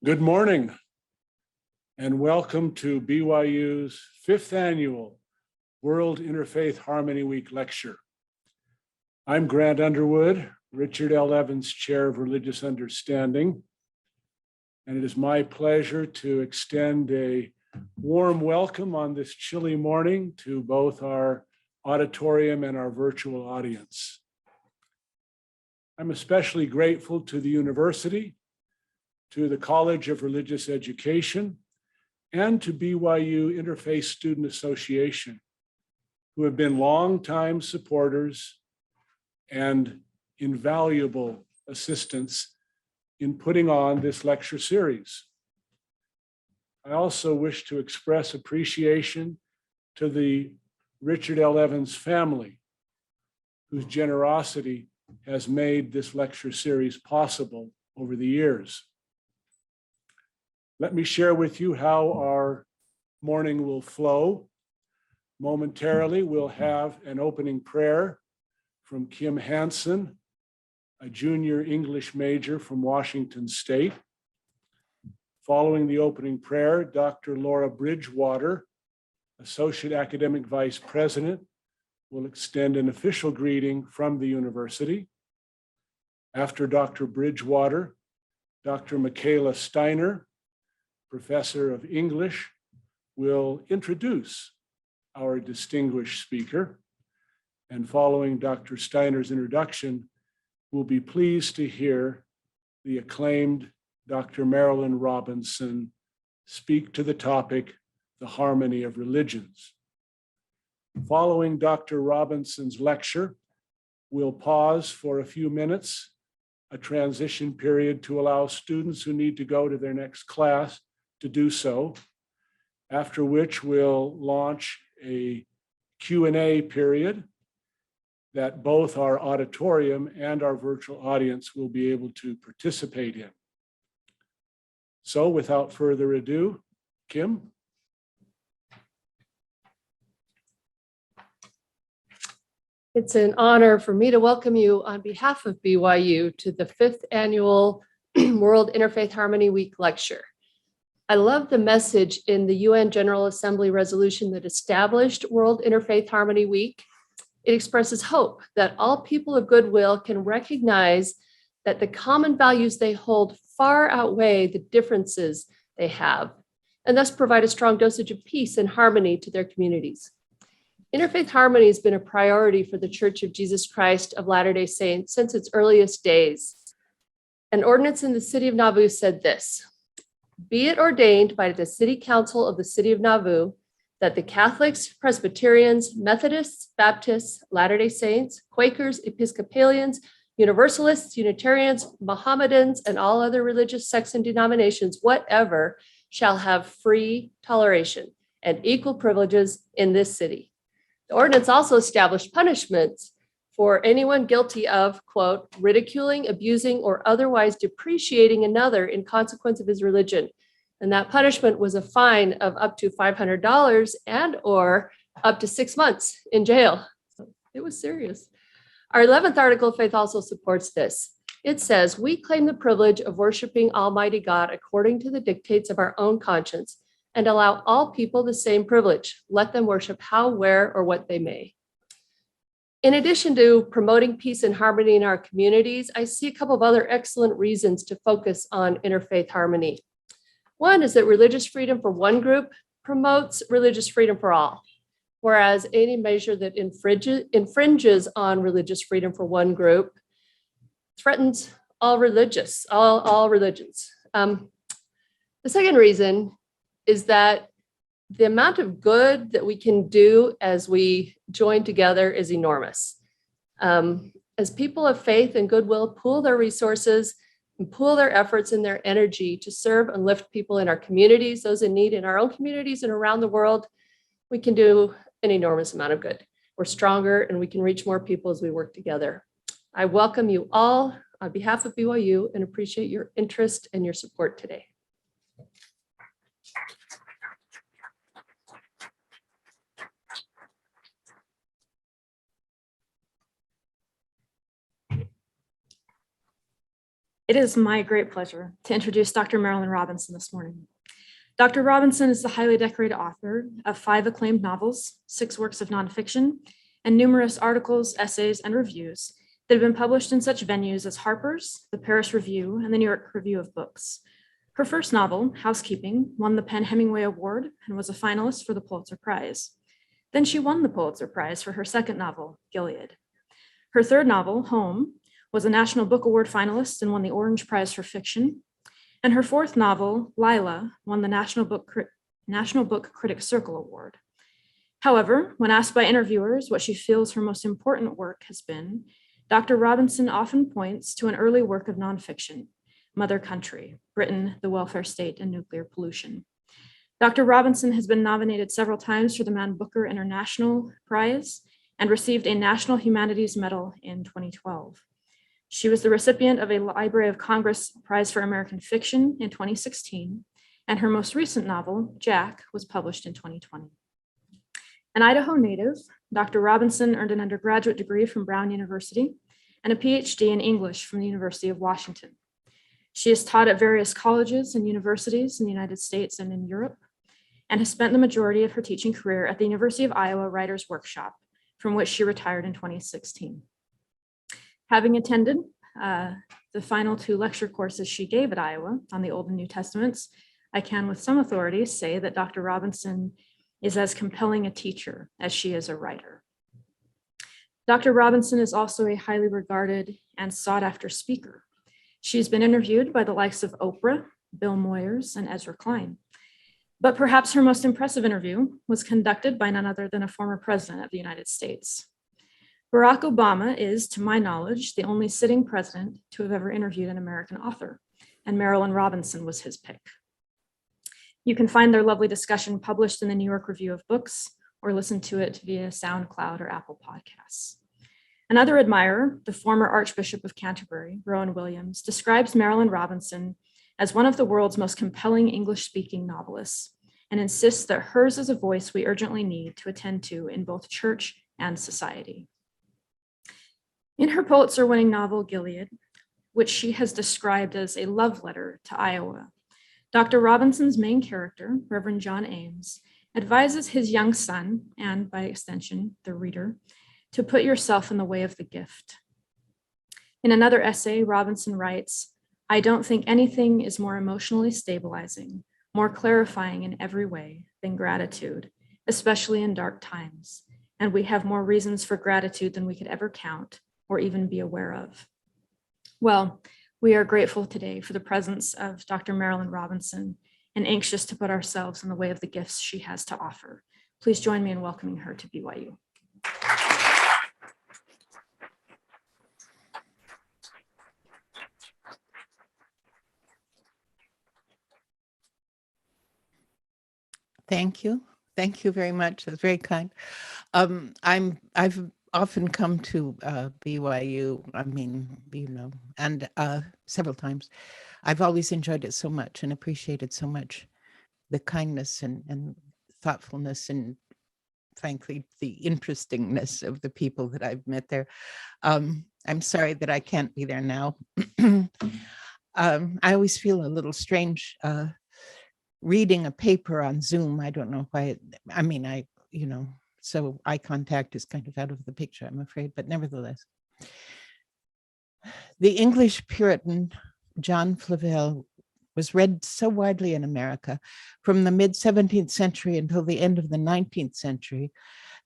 Good morning and welcome to BYU's 5th annual World Interfaith Harmony Week lecture. I'm Grant Underwood, Richard L. Evans Chair of Religious Understanding, and it is my pleasure to extend a warm welcome on this chilly morning to both our auditorium and our virtual audience. I'm especially grateful to the university, to the College of Religious Education, and to BYU Interfaith Student Association, who have been longtime supporters and invaluable assistants in putting on this lecture series. I also wish to express appreciation to the Richard L. Evans family, whose generosity has made this lecture series possible over the years. Let me share with you how our morning will flow. Momentarily, we'll have an opening prayer from Kim Hansen, a junior English major from Washington State. Following the opening prayer, Dr. Laura Bridgewater, Associate Academic Vice President, will extend an official greeting from the university. After Dr. Bridgewater, Dr. Michaela Steiner, Professor of English, will introduce our distinguished speaker. And following Dr. Steiner's introduction, we'll be pleased to hear the acclaimed Dr. Marilyn Robinson speak to the topic, the harmony of religions. Following Dr. Robinson's lecture, we'll pause for a few minutes, a transition period to allow students who need to go to their next class to do so, after which we'll launch a Q&A period that both our auditorium and our virtual audience will be able to participate in. So without further ado, Kim. It's an honor for me to welcome you on behalf of BYU to the 5th annual World Interfaith Harmony Week lecture. I love the message in the UN General Assembly resolution that established World Interfaith Harmony Week. It expresses hope that all people of goodwill can recognize that the common values they hold far outweigh the differences they have, and thus provide a strong dosage of peace and harmony to their communities. Interfaith harmony has been a priority for the Church of Jesus Christ of Latter-day Saints since its earliest days. An ordinance in the city of Nauvoo said this: "Be it ordained by the City Council of the City of Nauvoo that the Catholics, Presbyterians, Methodists, Baptists, Latter-day Saints, Quakers, Episcopalians, Universalists, Unitarians, Mohammedans, and all other religious sects and denominations, whatever, shall have free toleration and equal privileges in this city." The ordinance also established punishments for anyone guilty of, quote, ridiculing, abusing, or otherwise depreciating another in consequence of his religion. And that punishment was a fine of up to $500 and or up to 6 months in jail. So it was serious. Our 11th article of faith also supports this. It says, "We claim the privilege of worshiping Almighty God according to the dictates of our own conscience and allow all people the same privilege. Let them worship how, where, or what they may." In addition to promoting peace and harmony in our communities, I see a couple of other excellent reasons to focus on interfaith harmony. One is that religious freedom for one group promotes religious freedom for all, whereas any measure that infringes on religious freedom for one group threatens all religions. The second reason is that the amount of good that we can do as we join together is enormous. As people of faith and goodwill pool their resources and pool their efforts and their energy to serve and lift people in our communities, those in need in our own communities and around the world, we can do an enormous amount of good. We're stronger and we can reach more people as we work together. I welcome you all on behalf of BYU and appreciate your interest and your support today. It is my great pleasure to introduce Dr. Marilyn Robinson this morning. Dr. Robinson is the highly decorated author of 5 acclaimed novels, 6 works of nonfiction, and numerous articles, essays, and reviews that have been published in such venues as Harper's, the Paris Review, and the New York Review of Books. Her first novel, Housekeeping, won the PEN/Hemingway Award and was a finalist for the Pulitzer Prize. Then she won the Pulitzer Prize for her second novel, Gilead. Her third novel, Home, was a National Book Award finalist and won the Orange Prize for Fiction. And her fourth novel, Lila, won the National Book Critics Circle Award. However, when asked by interviewers what she feels her most important work has been, Dr. Robinson often points to an early work of nonfiction, Mother Country, Britain, the Welfare State, and Nuclear Pollution. Dr. Robinson has been nominated several times for the Man Booker International Prize and received a National Humanities Medal in 2012. She was the recipient of a Library of Congress Prize for American Fiction in 2016, and her most recent novel, Jack, was published in 2020. An Idaho native, Dr. Robinson earned an undergraduate degree from Brown University and a PhD in English from the University of Washington. She has taught at various colleges and universities in the United States and in Europe, and has spent the majority of her teaching career at the University of Iowa Writers' Workshop, from which she retired in 2016. Having attended the final 2 lecture courses she gave at Iowa on the Old and New Testaments, I can with some authority say that Dr. Robinson is as compelling a teacher as she is a writer. Dr. Robinson is also a highly regarded and sought after speaker. She's been interviewed by the likes of Oprah, Bill Moyers, and Ezra Klein. But perhaps her most impressive interview was conducted by none other than a former president of the United States. Barack Obama is, to my knowledge, the only sitting president to have ever interviewed an American author, and Marilyn Robinson was his pick. You can find their lovely discussion published in the New York Review of Books or listen to it via SoundCloud or Apple Podcasts. Another admirer, the former Archbishop of Canterbury, Rowan Williams, describes Marilyn Robinson as one of the world's most compelling English-speaking novelists and insists that hers is a voice we urgently need to attend to in both church and society. In her Pulitzer-winning novel, Gilead, which she has described as a love letter to Iowa, Dr. Robinson's main character, Reverend John Ames, advises his young son, and by extension, the reader, to put yourself in the way of the gift. In another essay, Robinson writes, "I don't think anything is more emotionally stabilizing, more clarifying in every way than gratitude, especially in dark times. And we have more reasons for gratitude than we could ever count or even be aware of." Well, we are grateful today for the presence of Dr. Marilyn Robinson and anxious to put ourselves in the way of the gifts she has to offer. Please join me in welcoming her to BYU. Thank you. Thank you very much. That's very kind. I've often come to BYU, and several times. I've always enjoyed it so much and appreciated so much the kindness and thoughtfulness and, frankly, the interestingness of the people that I've met there. I'm sorry that I can't be there now. I always feel a little strange reading a paper on Zoom. I don't know why. So eye contact is kind of out of the picture, I'm afraid, but nevertheless. The English Puritan, John Flavel, was read so widely in America from the mid-17th century until the end of the 19th century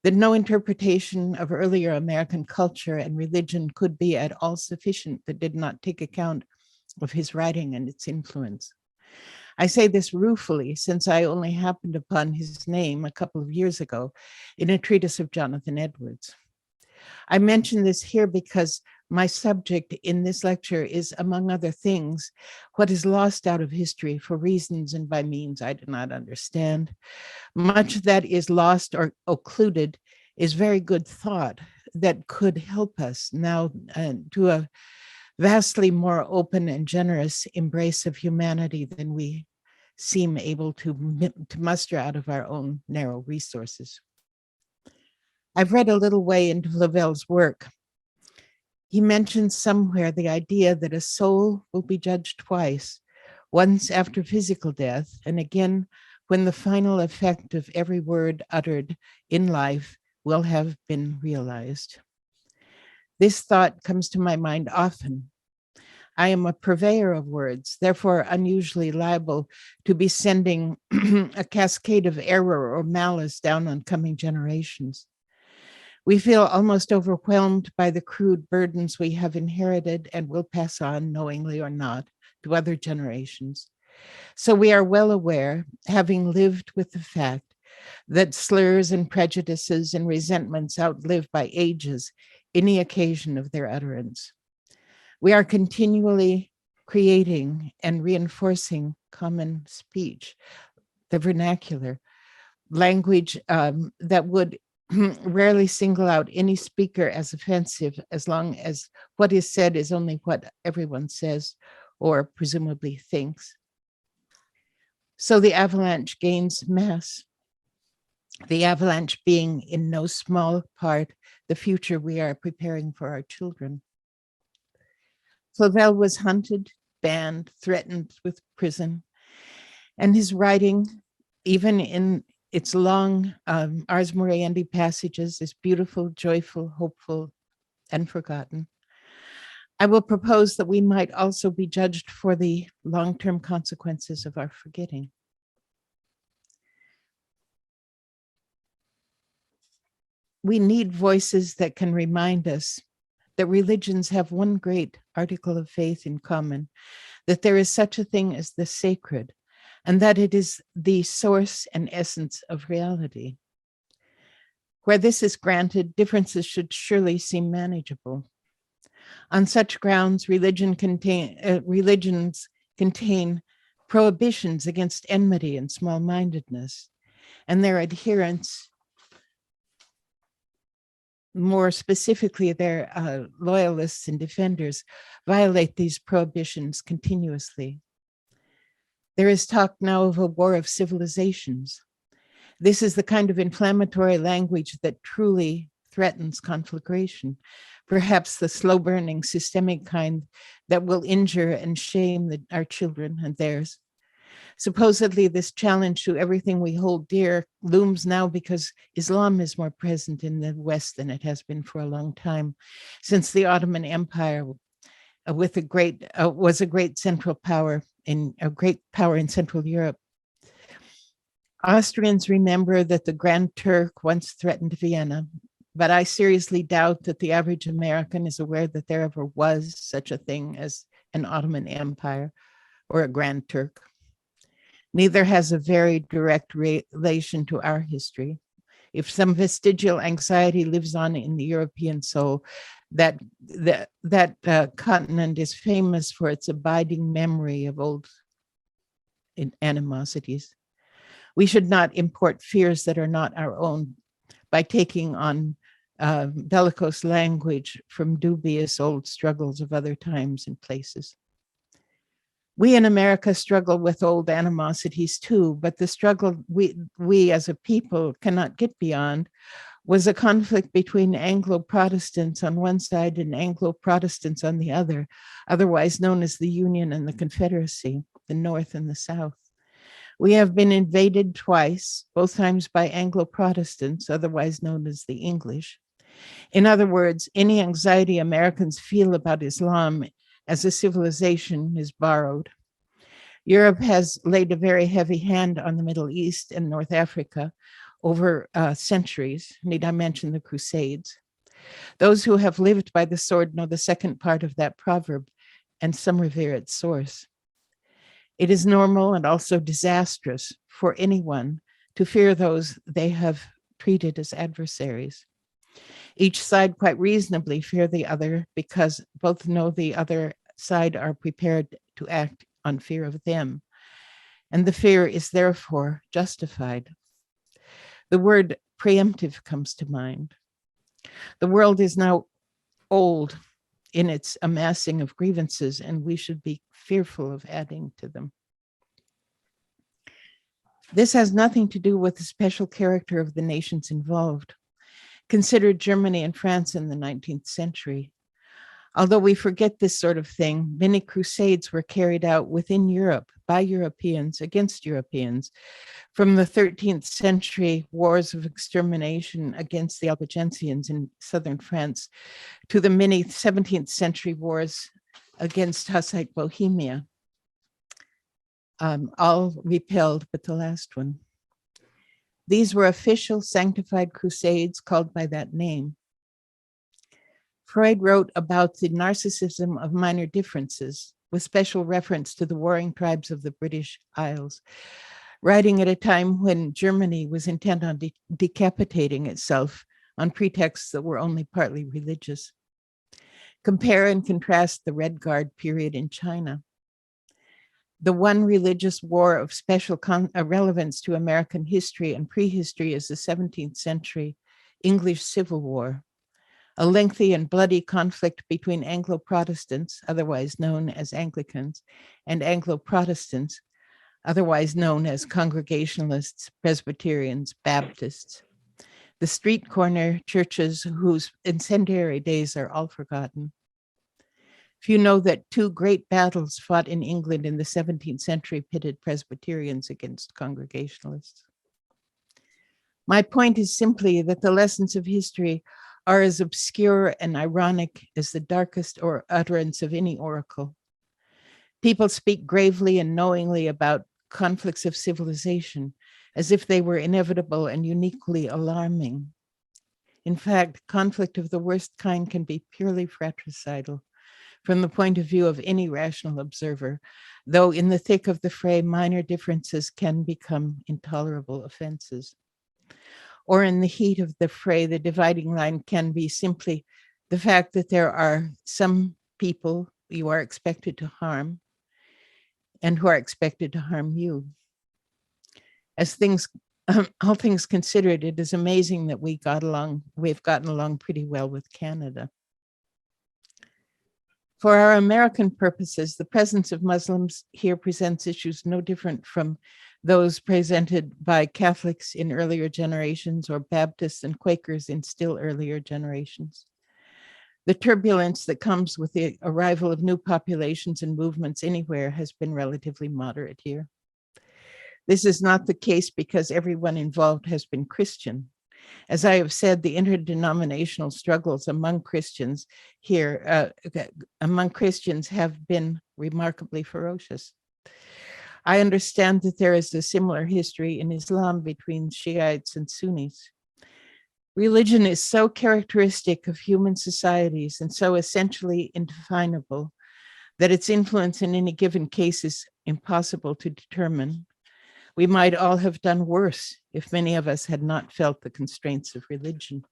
that no interpretation of earlier American culture and religion could be at all sufficient that did not take account of his writing and its influence. I say this ruefully, since I only happened upon his name a couple of years ago in a treatise of Jonathan Edwards. I mention this here because my subject in this lecture is, among other things, what is lost out of history for reasons and by means I do not understand. Much that is lost or occluded is very good thought that could help us now to a vastly more open and generous embrace of humanity than we seem able to muster out of our own narrow resources. I've read a little way into Flavel's work. He mentions somewhere the idea that a soul will be judged twice, once after physical death, and again when the final effect of every word uttered in life will have been realized. This thought comes to my mind often. I am a purveyor of words, therefore unusually liable to be sending a cascade of error or malice down on coming generations. We feel almost overwhelmed by the crude burdens we have inherited and will pass on, knowingly or not, to other generations. So we are well aware, having lived with the fact that slurs and prejudices and resentments outlive by ages any occasion of their utterance. We are continually creating and reinforcing common speech, the vernacular, language that would rarely single out any speaker as offensive as long as what is said is only what everyone says or presumably thinks. So the avalanche gains mass. The avalanche being in no small part the future we are preparing for our children. Flavel was hunted, banned, threatened with prison, and his writing, even in its long Ars Moriendi passages, is beautiful, joyful, hopeful, and forgotten. I will propose that we might also be judged for the long-term consequences of our forgetting. We need voices that can remind us that religions have one great article of faith in common, that there is such a thing as the sacred, and that it is the source and essence of reality. Where this is granted, differences should surely seem manageable. On such grounds, religions contain prohibitions against enmity and small-mindedness, and their adherents, more specifically their loyalists and defenders, violate these prohibitions continuously. There is talk now of a war of civilizations. This is the kind of inflammatory language that truly threatens conflagration, perhaps the slow-burning systemic kind that will injure and shame our children and theirs. Supposedly, this challenge to everything we hold dear looms now because Islam is more present in the West than it has been for a long time, since the Ottoman Empire was a great central power in Central Europe. Austrians remember that the Grand Turk once threatened Vienna, but I seriously doubt that the average American is aware that there ever was such a thing as an Ottoman Empire or a Grand Turk. Neither has a very direct relation to our history. If some vestigial anxiety lives on in the European soul, that continent is famous for its abiding memory of old animosities. We should not import fears that are not our own by taking on bellicose language from dubious old struggles of other times and places. We in America struggle with old animosities too, but the struggle we as a people cannot get beyond was a conflict between Anglo-Protestants on one side and Anglo-Protestants on the other, otherwise known as the Union and the Confederacy, the North and the South. We have been invaded twice, both times by Anglo-Protestants, otherwise known as the English. In other words, any anxiety Americans feel about Islam as a civilization is borrowed. Europe has laid a very heavy hand on the Middle East and North Africa over centuries. Need I mention the Crusades? Those who have lived by the sword know the second part of that proverb, and some revere its source. It is normal and also disastrous for anyone to fear those they have treated as adversaries. Each side quite reasonably fear the other because both know the other side are prepared to act on fear of them. And the fear is therefore justified. The word preemptive comes to mind. The world is now old in its amassing of grievances, and we should be fearful of adding to them. This has nothing to do with the special character of the nations involved. Consider Germany and France in the 19th century. Although we forget this sort of thing, many crusades were carried out within Europe by Europeans against Europeans, from the 13th century wars of extermination against the Albigensians in southern France to the many 17th century wars against Hussite Bohemia. All repelled but the last one. These were official sanctified crusades called by that name. Freud wrote about the narcissism of minor differences, with special reference to the warring tribes of the British Isles, writing at a time when Germany was intent on decapitating itself on pretexts that were only partly religious. Compare and contrast the Red Guard period in China. The one religious war of special relevance to American history and prehistory is the 17th century English Civil War, a lengthy and bloody conflict between Anglo-Protestants, otherwise known as Anglicans, and Anglo-Protestants, otherwise known as Congregationalists, Presbyterians, Baptists. The street corner churches whose incendiary days are all forgotten. Few know that two great battles fought in England in the 17th century pitted Presbyterians against Congregationalists. My point is simply that the lessons of history are as obscure and ironic as the darkest utterance of any oracle. People speak gravely and knowingly about conflicts of civilization as if they were inevitable and uniquely alarming. In fact, conflict of the worst kind can be purely fratricidal from the point of view of any rational observer, though in the thick of the fray, minor differences can become intolerable offenses. Or in the heat of the fray, the dividing line can be simply the fact that there are some people you are expected to harm and who are expected to harm you. As things, all things considered, it is amazing that we've gotten along pretty well with Canada. For our American purposes, the presence of Muslims here presents issues no different from those presented by Catholics in earlier generations or Baptists and Quakers in still earlier generations. The turbulence that comes with the arrival of new populations and movements anywhere has been relatively moderate here. This is not the case because everyone involved has been Christian. As I have said, the interdenominational struggles among Christians here, have been remarkably ferocious. I understand that there is a similar history in Islam between Shiites and Sunnis. Religion is so characteristic of human societies and so essentially indefinable that its influence in any given case is impossible to determine. We might all have done worse if many of us had not felt the constraints of religion.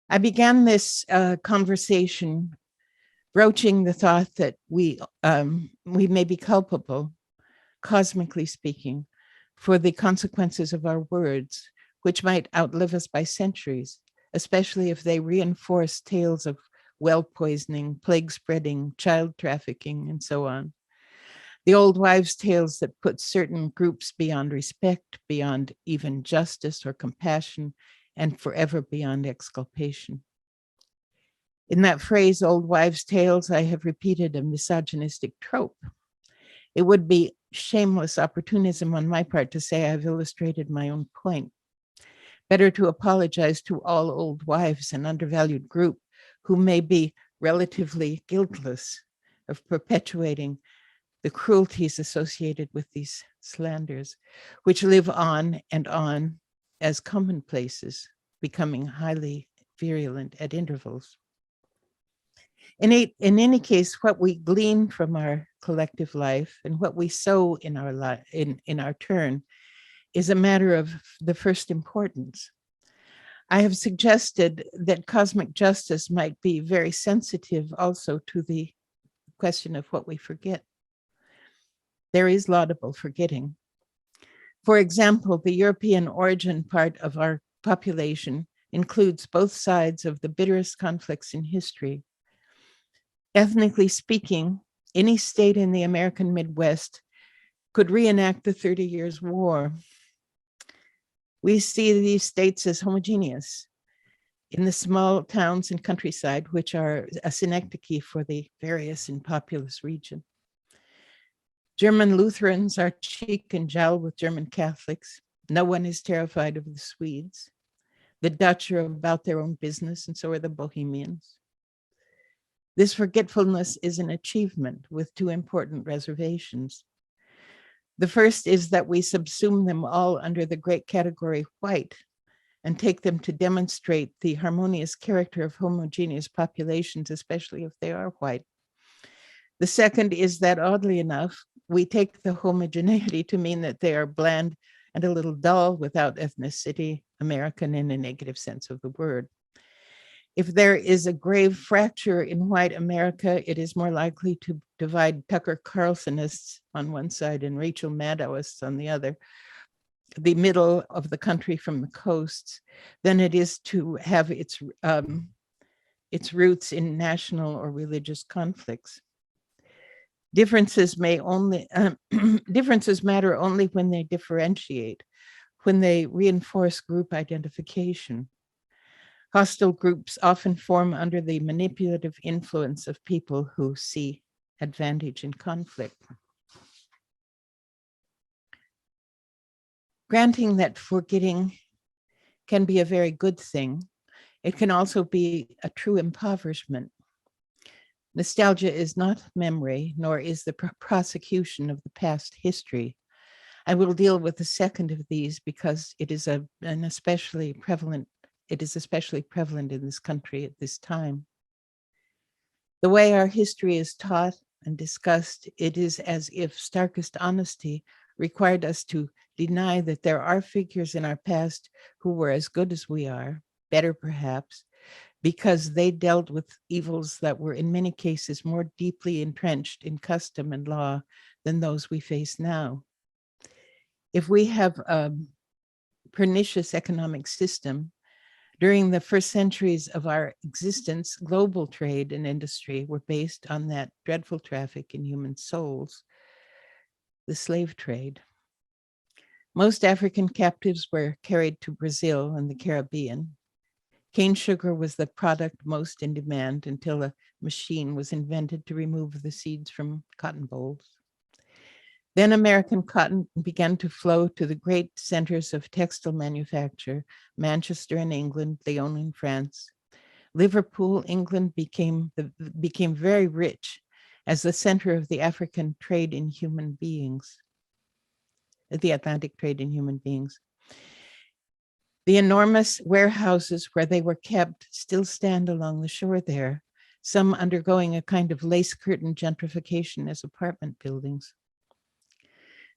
I began this conversation broaching the thought that we may be culpable, cosmically speaking, for the consequences of our words, which might outlive us by centuries, especially if they reinforce tales of well poisoning, plague spreading, child trafficking, and so on. The old wives' tales that put certain groups beyond respect, beyond even justice or compassion, and forever beyond exculpation. In that phrase, old wives' tales, I have repeated a misogynistic trope. It would be shameless opportunism on my part to say I've illustrated my own point. Better to apologize to all old wives, an undervalued group who may be relatively guiltless of perpetuating the cruelties associated with these slanders, which live on and on as commonplaces, becoming highly virulent at intervals. In any case, what we glean from our collective life and what we sow in our turn is a matter of the first importance. I have suggested that cosmic justice might be very sensitive also to the question of what we forget. There is laudable forgetting. For example, the European origin part of our population includes both sides of the bitterest conflicts in history. Ethnically speaking, any state in the American Midwest could reenact the 30 Years' War. We see these states as homogeneous. in the small towns and countryside, which are a synecdoche for the various and populous region. German Lutherans are cheek and jowl with German Catholics. No one is terrified of the Swedes. The Dutch are about their own business, and so are the Bohemians. This forgetfulness is an achievement with two important reservations. The first is that we subsume them all under the great category white and take them to demonstrate the harmonious character of homogeneous populations, especially if they are white. The second is that, oddly enough, we take the homogeneity to mean that they are bland and a little dull without ethnicity, American in a negative sense of the word. If there is a grave fracture in white America, it is more likely to divide Tucker Carlsonists on one side and Rachel Maddow'ists on the other, the middle of the country from the coasts, than it is to have its roots in national or religious conflicts. Differences matter only when they differentiate, when they reinforce group identification. Hostile groups often form under the manipulative influence of people who see advantage in conflict. Granting that forgetting can be a very good thing, it can also be a true impoverishment. Nostalgia is not memory, nor is the prosecution of the past history. I will deal with the second of these because it is especially prevalent in this country at this time. The way our history is taught and discussed, it is as if starkest honesty required us to deny that there are figures in our past who were as good as we are, better perhaps, because they dealt with evils that were in many cases more deeply entrenched in custom and law than those we face now. If we have a pernicious economic system, during the first centuries of our existence, global trade and industry were based on that dreadful traffic in human souls, the slave trade. Most African captives were carried to Brazil and the Caribbean. Cane sugar was the product most in demand until a machine was invented to remove the seeds from cotton bolls. Then American cotton began to flow to the great centers of textile manufacture, Manchester in England, Lyon in France. Liverpool, England became very rich as the center of the African trade in human beings, the Atlantic trade in human beings. The enormous warehouses where they were kept still stand along the shore there, some undergoing a kind of lace curtain gentrification as apartment buildings.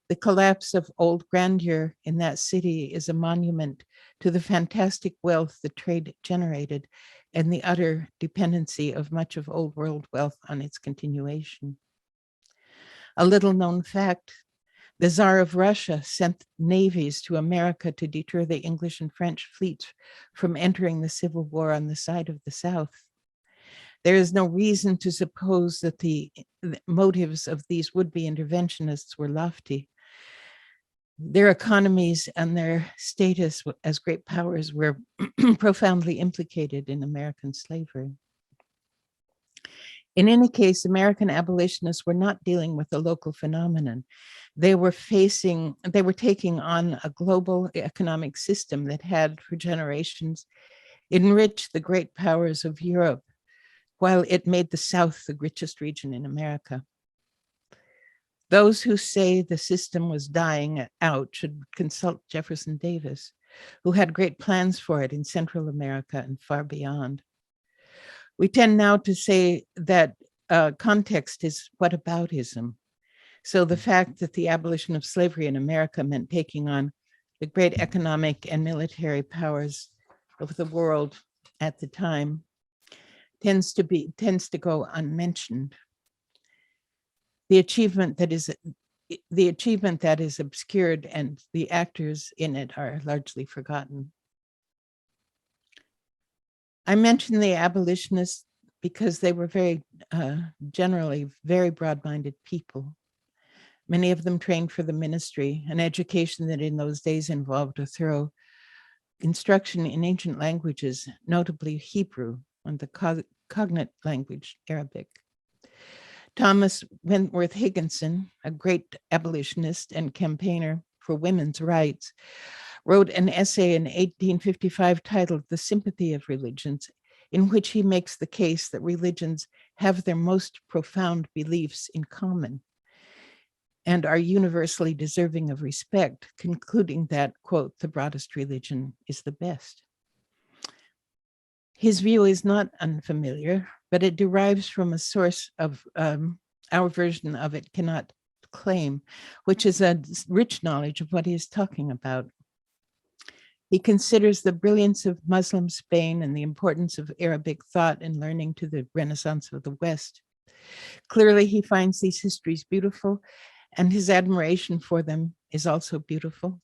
The collapse of old grandeur in that city is a monument to the fantastic wealth the trade generated and the utter dependency of much of old world wealth on its continuation. A little known fact, the Tsar of Russia sent navies to America to deter the English and French fleets from entering the Civil War on the side of the South. There is no reason to suppose that the motives of these would-be interventionists were lofty. Their economies and their status as great powers were profoundly implicated in American slavery. In any case, American abolitionists were not dealing with a local phenomenon. They were taking on a global economic system that had, for generations, enriched the great powers of Europe, while it made the South the richest region in America. Those who say the system was dying out should consult Jefferson Davis, who had great plans for it in Central America and far beyond. We tend now to say that context is whataboutism. So the fact that the abolition of slavery in America meant taking on the great economic and military powers of the world at the time tends to go unmentioned. The achievement that is obscured and the actors in it are largely forgotten. I mention the abolitionists because they were generally very broad-minded people. Many of them trained for the ministry, an education that in those days involved a thorough instruction in ancient languages, notably Hebrew and the cognate language, Arabic. Thomas Wentworth Higginson, a great abolitionist and campaigner for women's rights, wrote an essay in 1855 titled The Sympathy of Religions, in which he makes the case that religions have their most profound beliefs in common and are universally deserving of respect, concluding that, quote, the broadest religion is the best. His view is not unfamiliar, but it derives from a source of our version of it cannot claim, which is a rich knowledge of what he is talking about. He considers the brilliance of Muslim Spain and the importance of Arabic thought and learning to the Renaissance of the West. Clearly, he finds these histories beautiful, and his admiration for them is also beautiful.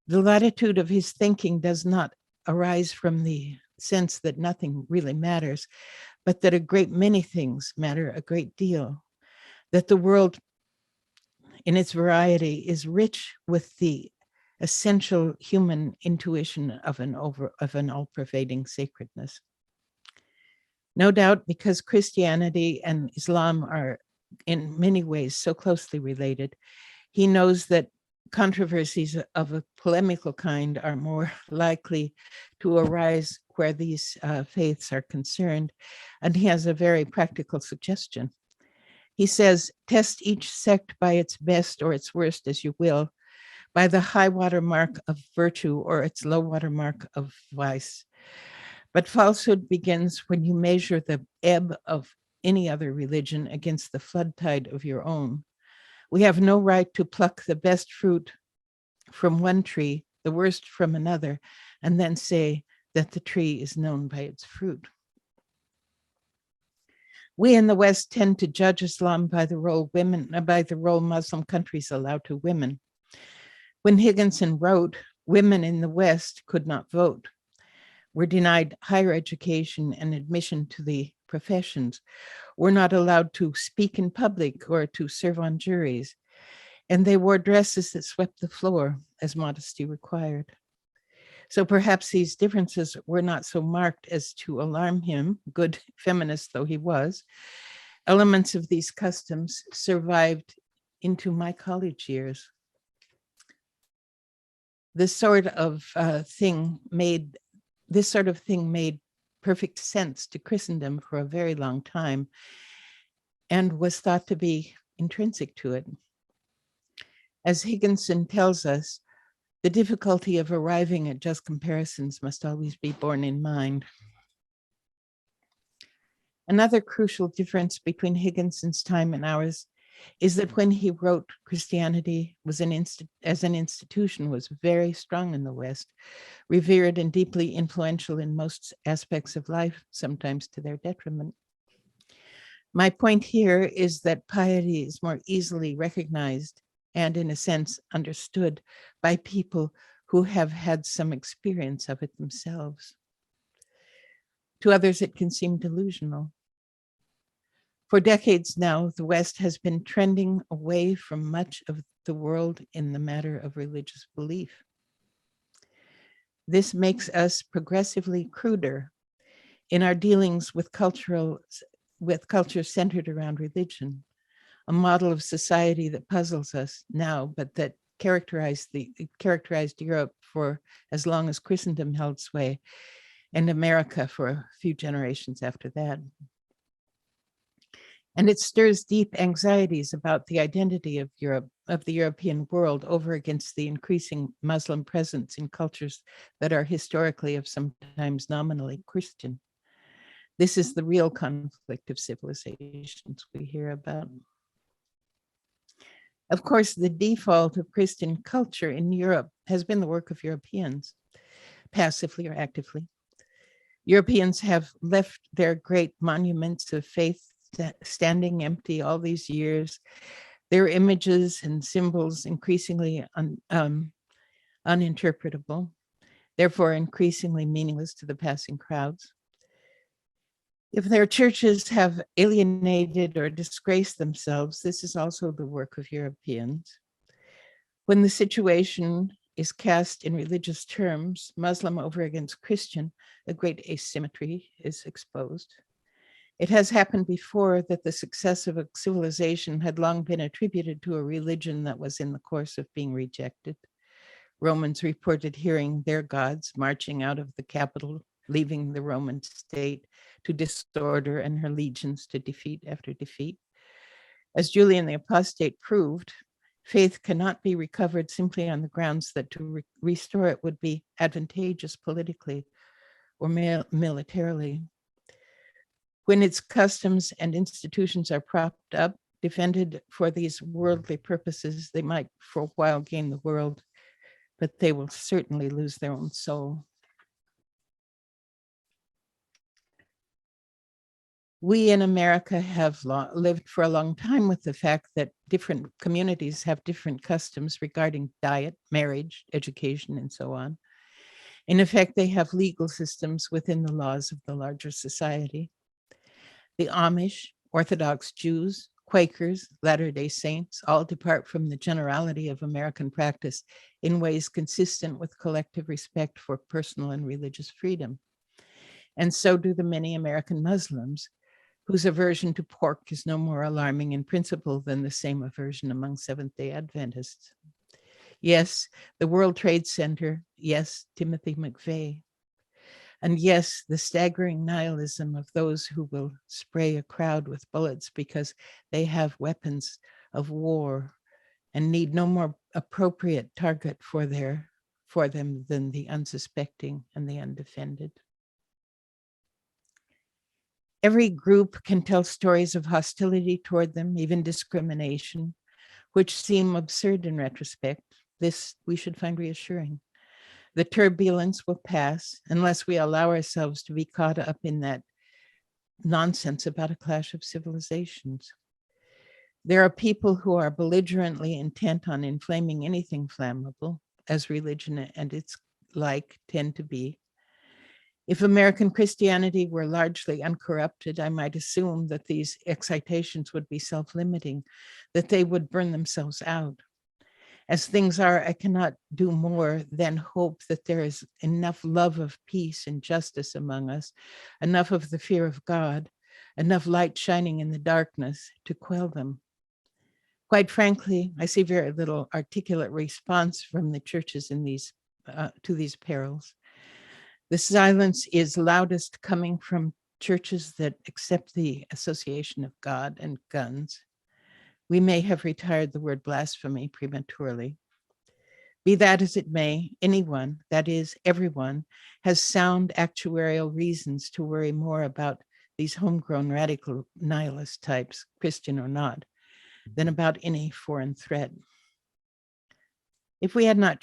The latitude of his thinking does not arise from the sense that nothing really matters, but that a great many things matter a great deal, that the world in its variety is rich with the essential human intuition of an all-pervading sacredness. No doubt, because Christianity and Islam are in many ways so closely related, he knows that controversies of a polemical kind are more likely to arise where these faiths are concerned, and he has a very practical suggestion. He says, test each sect by its best or its worst as you will, by the high water mark of virtue or its low water mark of vice. But falsehood begins when you measure the ebb of any other religion against the flood tide of your own. We have no right to pluck the best fruit from one tree, the worst from another, and then say that the tree is known by its fruit. We in the West tend to judge Islam by the role Muslim countries allow to women. When Higginson wrote, women in the West could not vote, were denied higher education and admission to the professions, were not allowed to speak in public or to serve on juries, and they wore dresses that swept the floor as modesty required. So perhaps these differences were not so marked as to alarm him, good feminist though he was. Elements of these customs survived into my college years. This sort of thing made perfect sense to Christendom for a very long time and was thought to be intrinsic to it. As Higginson tells us, the difficulty of arriving at just comparisons must always be borne in mind. Another crucial difference between Higginson's time and ours is that when he wrote, Christianity as an institution was very strong in the West, revered and deeply influential in most aspects of life, sometimes to their detriment. My point here is that piety is more easily recognized and, in a sense, understood by people who have had some experience of it themselves. To others, it can seem delusional. For decades now, the West has been trending away from much of the world in the matter of religious belief. This makes us progressively cruder in our dealings with culture centered around religion, a model of society that puzzles us now, but that characterized Europe for as long as Christendom held sway, and America for a few generations after that. And it stirs deep anxieties about the identity of Europe, of the European world, over against the increasing Muslim presence in cultures that are historically of sometimes nominally Christian. This is the real conflict of civilizations we hear about. Of course, the default of Christian culture in Europe has been the work of Europeans, passively or actively. Europeans have left their great monuments of faith standing empty all these years, their images and symbols increasingly uninterpretable, therefore increasingly meaningless to the passing crowds. If their churches have alienated or disgraced themselves, this is also the work of Europeans. When the situation is cast in religious terms, Muslim over against Christian, a great asymmetry is exposed. It has happened before that the success of a civilization had long been attributed to a religion that was in the course of being rejected. Romans reported hearing their gods marching out of the capital, leaving the Roman state to disorder and her legions to defeat after defeat. As Julian the Apostate proved, faith cannot be recovered simply on the grounds that to restore it would be advantageous politically or militarily. When its customs and institutions are propped up, defended for these worldly purposes, they might for a while gain the world, but they will certainly lose their own soul. We in America have lived for a long time with the fact that different communities have different customs regarding diet, marriage, education, and so on. In effect, they have legal systems within the laws of the larger society. The Amish, Orthodox Jews, Quakers, Latter-day Saints all depart from the generality of American practice in ways consistent with collective respect for personal and religious freedom. And so do the many American Muslims, whose aversion to pork is no more alarming in principle than the same aversion among Seventh-day Adventists. Yes, the World Trade Center. Yes, Timothy McVeigh. And yes, the staggering nihilism of those who will spray a crowd with bullets because they have weapons of war and need no more appropriate target for them than the unsuspecting and the undefended. Every group can tell stories of hostility toward them, even discrimination, which seem absurd in retrospect. This we should find reassuring. The turbulence will pass unless we allow ourselves to be caught up in that nonsense about a clash of civilizations. There are people who are belligerently intent on inflaming anything flammable, as religion and its like tend to be. If American Christianity were largely uncorrupted, I might assume that these excitations would be self-limiting, that they would burn themselves out. As things are, I cannot do more than hope that there is enough love of peace and justice among us, enough of the fear of God, enough light shining in the darkness to quell them. Quite frankly, I see very little articulate response from the churches in to these perils. The silence is loudest coming from churches that accept the association of God and guns. We may have retired the word blasphemy prematurely. Be that as it may, anyone, that is everyone, has sound actuarial reasons to worry more about these homegrown radical nihilist types, Christian or not, than about any foreign threat. If we had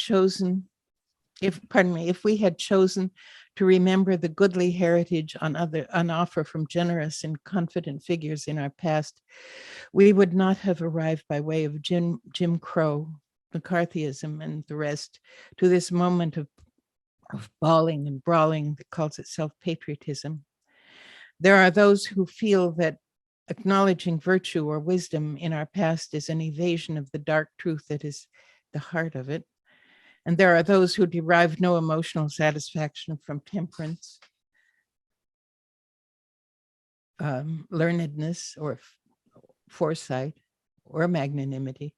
chosen to remember the goodly heritage on offer from generous and confident figures in our past, we would not have arrived by way of Jim Crow, McCarthyism, and the rest to this moment of bawling and brawling that calls itself patriotism. There are those who feel that acknowledging virtue or wisdom in our past is an evasion of the dark truth that is the heart of it. And there are those who derive no emotional satisfaction from temperance, learnedness, or foresight, or magnanimity,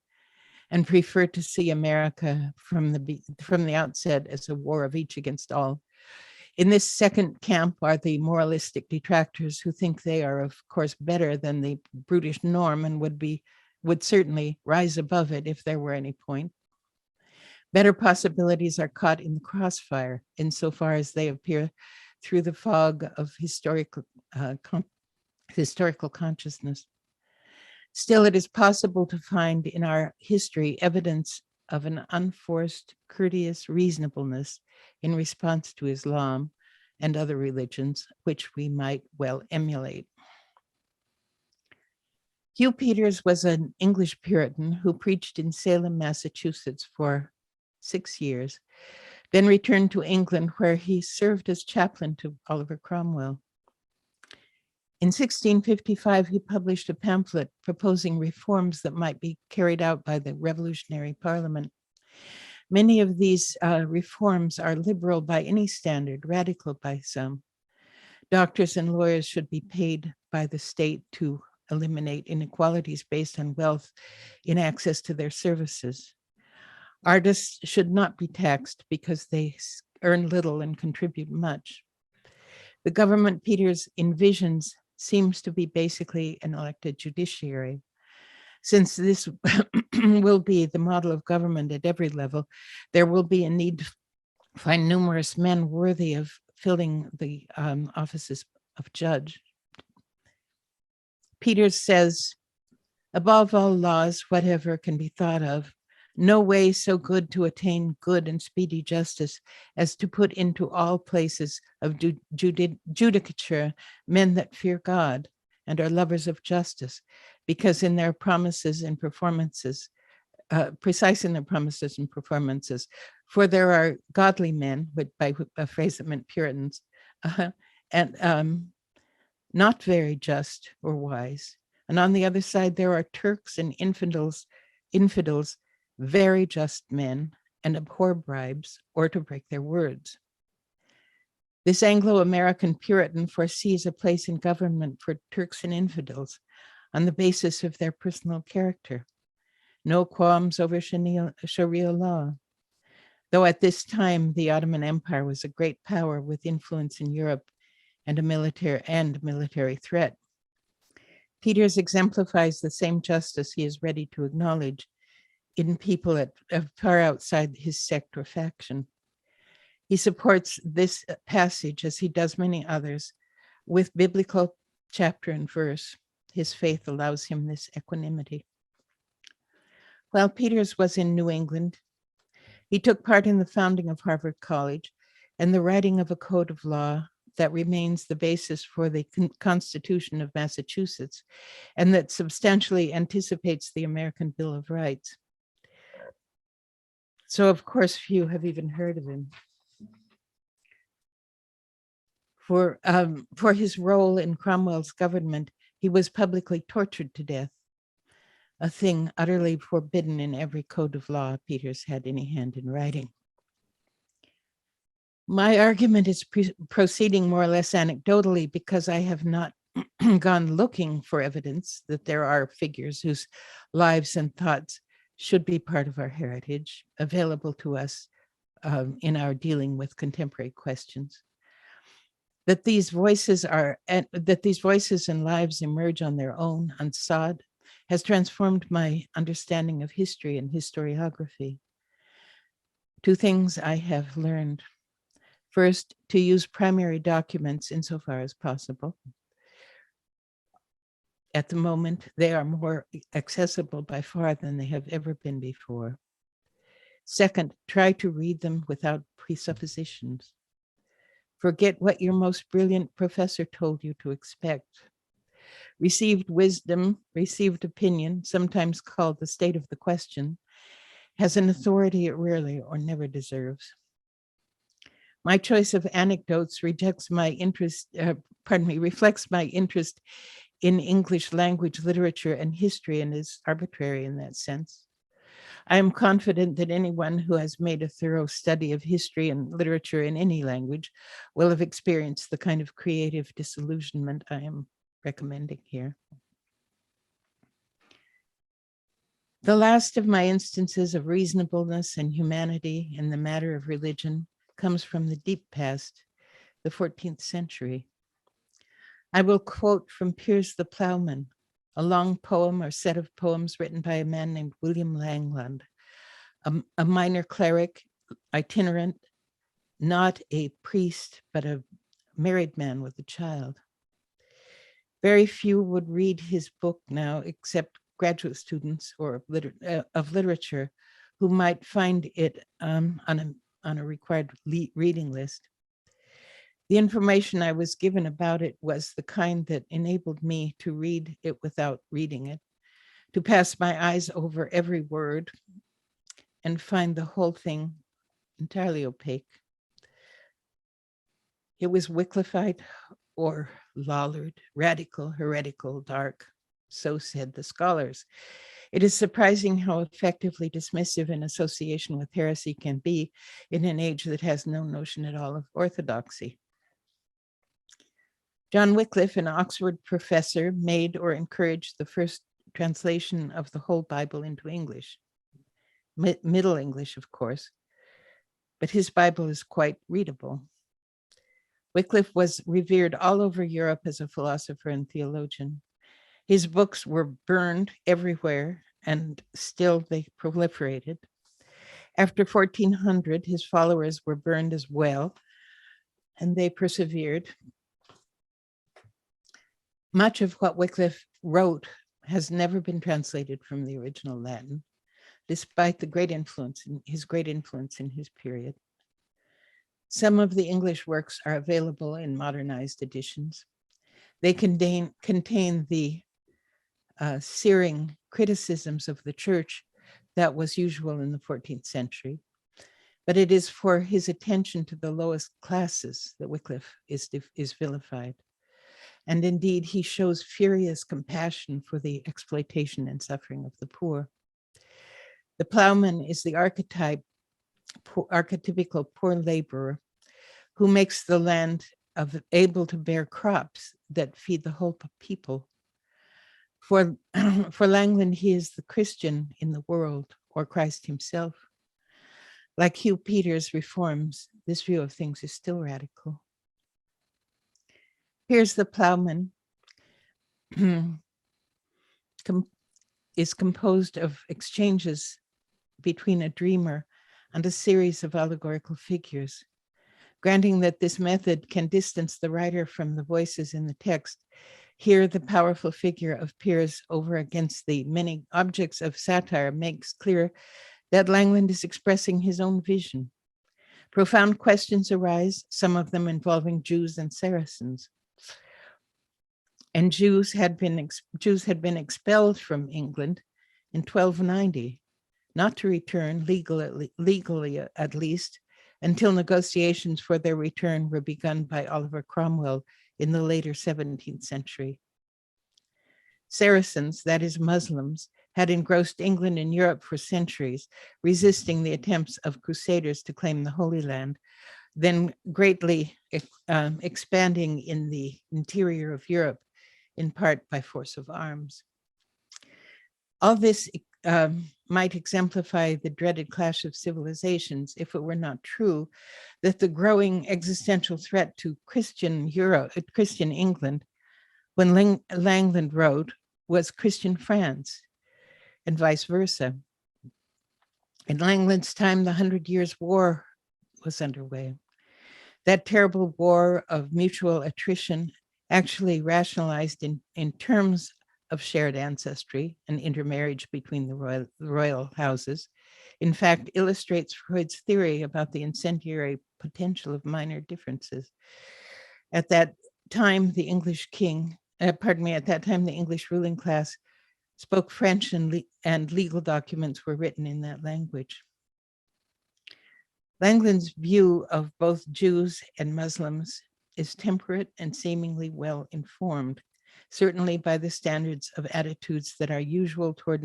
and prefer to see America from the outset as a war of each against all. In this second camp are the moralistic detractors who think they are, of course, better than the brutish norm and would certainly rise above it if there were any point. Better possibilities are caught in the crossfire insofar as they appear through the fog of historical consciousness. Still, it is possible to find in our history evidence of an unforced, courteous reasonableness in response to Islam and other religions, which we might well emulate. Hugh Peters was an English Puritan who preached in Salem, Massachusetts for 6 years, then returned to England, where he served as chaplain to Oliver Cromwell. In 1655, he published a pamphlet proposing reforms that might be carried out by the Revolutionary Parliament. Many of these reforms are liberal by any standard, radical by some. Doctors and lawyers should be paid by the state to eliminate inequalities based on wealth in access to their services. Artists should not be taxed because they earn little and contribute much. The government Peters envisions seems to be basically an elected judiciary. Since this will be the model of government at every level, there will be a need to find numerous men worthy of filling the offices of judge. Peters says, above all laws, whatever can be thought of, no way so good to attain good and speedy justice as to put into all places of judicature men that fear God and are lovers of justice, because in their promises and performances, precise in their promises and performances, for there are godly men, by a phrase that meant Puritans, and not very just or wise. And on the other side, there are Turks and infidels, very just men, and abhor bribes or to break their words. This Anglo-American Puritan foresees a place in government for Turks and infidels on the basis of their personal character. No qualms over Sharia law. Though at this time, the Ottoman Empire was a great power with influence in Europe and a military threat. Peters exemplifies the same justice he is ready to acknowledge in people far outside his sect or faction. He supports this passage, as he does many others, with biblical chapter and verse. His faith allows him this equanimity. While Peters was in New England, he took part in the founding of Harvard College and the writing of a code of law that remains the basis for the Constitution of Massachusetts and that substantially anticipates the American Bill of Rights. So, of course, few have even heard of him. For his role in Cromwell's government, he was publicly tortured to death, a thing utterly forbidden in every code of law Peters had any hand in writing. My argument is proceeding more or less anecdotally because I have not gone looking for evidence that there are figures whose lives and thoughts should be part of our heritage, available to us in our dealing with contemporary questions. That these voices and lives emerge on their own, unsought, has transformed my understanding of history and historiography. Two things I have learned. First, to use primary documents insofar as possible. At the moment, they are more accessible by far than they have ever been before. Second, try to read them without presuppositions. Forget what your most brilliant professor told you to expect. Received wisdom, received opinion, sometimes called the state of the question, has an authority it rarely or never deserves. My choice of anecdotes reflects my interest in English language, literature, and history, and is arbitrary in that sense. I am confident that anyone who has made a thorough study of history and literature in any language will have experienced the kind of creative disillusionment I am recommending here. The last of my instances of reasonableness and humanity in the matter of religion comes from the deep past, the 14th century. I will quote from Piers the Plowman, a long poem or set of poems written by a man named William Langland, a minor cleric, itinerant, not a priest, but a married man with a child. Very few would read his book now, except graduate students or of literature who might find it on a required reading list. The information I was given about it was the kind that enabled me to read it without reading it, to pass my eyes over every word and find the whole thing entirely opaque. It was Wycliffeite or Lollard, radical, heretical, dark, so said the scholars. It is surprising how effectively dismissive an association with heresy can be in an age that has no notion at all of orthodoxy. John Wycliffe, an Oxford professor, made or encouraged the first translation of the whole Bible into English, Middle English, of course, but his Bible is quite readable. Wycliffe was revered all over Europe as a philosopher and theologian. His books were burned everywhere, and still they proliferated. After 1400, his followers were burned as well, and they persevered. Much of what Wycliffe wrote has never been translated from the original Latin, despite the great influence in his period. Some of the English works are available in modernized editions. They contain the searing criticisms of the church that was usual in the 14th century. But it is for his attention to the lowest classes that Wycliffe is vilified. And indeed, he shows furious compassion for the exploitation and suffering of the poor. The plowman is the archetypical poor laborer who makes the land able to bear crops that feed the whole people. For Langland, he is the Christian in the world, or Christ himself. Like Hugh Peters' reforms, this view of things is still radical. Here's the plowman, is composed of exchanges between a dreamer and a series of allegorical figures. Granting that this method can distance the writer from the voices in the text, here the powerful figure of Piers over against the many objects of satire makes clear that Langland is expressing his own vision. Profound questions arise, some of them involving Jews and Saracens. And Jews had been expelled from England in 1290, not to return legally at least, until negotiations for their return were begun by Oliver Cromwell in the later 17th century. Saracens, that is Muslims, had engrossed England and Europe for centuries, resisting the attempts of crusaders to claim the Holy Land, then greatly expanding in the interior of Europe, in part by force of arms. All this might exemplify the dreaded clash of civilizations if it were not true that the growing existential threat to Christian England, when Langland wrote, was Christian France, and vice versa. In Langland's time, the 100 Years' War was underway. That terrible war of mutual attrition, actually rationalized in terms of shared ancestry and intermarriage between the royal houses, in fact, illustrates Freud's theory about the incendiary potential of minor differences. At that time, the English ruling class spoke French, and legal documents were written in that language. Langland's view of both Jews and Muslims is temperate and seemingly well informed, certainly by the standards of attitudes that are usual toward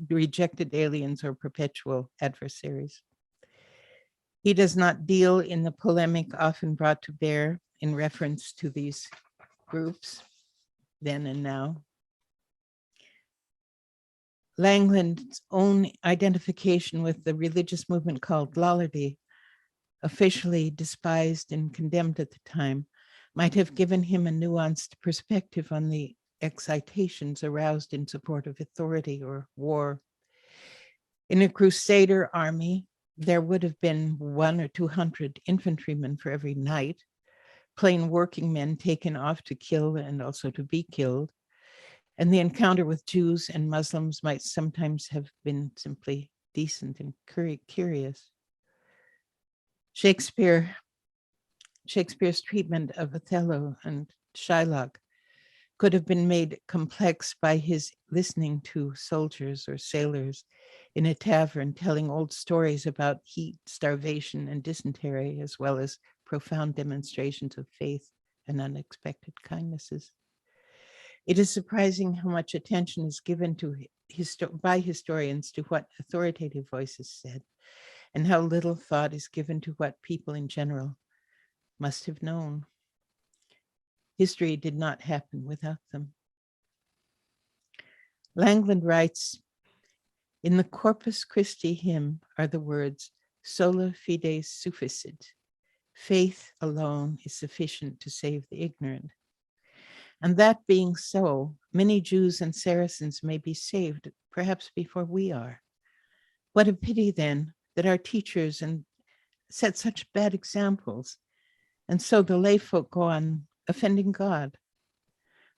rejected aliens or perpetual adversaries. He does not deal in the polemic often brought to bear in reference to these groups, then and now. Langland's own identification with the religious movement called Lollardy, officially despised and condemned at the time, might have given him a nuanced perspective on the excitations aroused in support of authority or war. In a crusader army, there would have been 100 or 200 infantrymen for every knight, plain working men taken off to kill and also to be killed. And the encounter with Jews and Muslims might sometimes have been simply decent and curious. Shakespeare's treatment of Othello and Shylock could have been made complex by his listening to soldiers or sailors in a tavern telling old stories about heat, starvation, and dysentery, as well as profound demonstrations of faith and unexpected kindnesses. It is surprising how much attention is given to by historians to what authoritative voices said, and how little thought is given to what people in general must have known. History did not happen without them. Langland writes, in the Corpus Christi hymn are the words, sola fide sufficit. Faith alone is sufficient to save the ignorant. And that being so, many Jews and Saracens may be saved, perhaps before we are. What a pity then that our teachers set such bad examples, and so the lay folk go on offending God.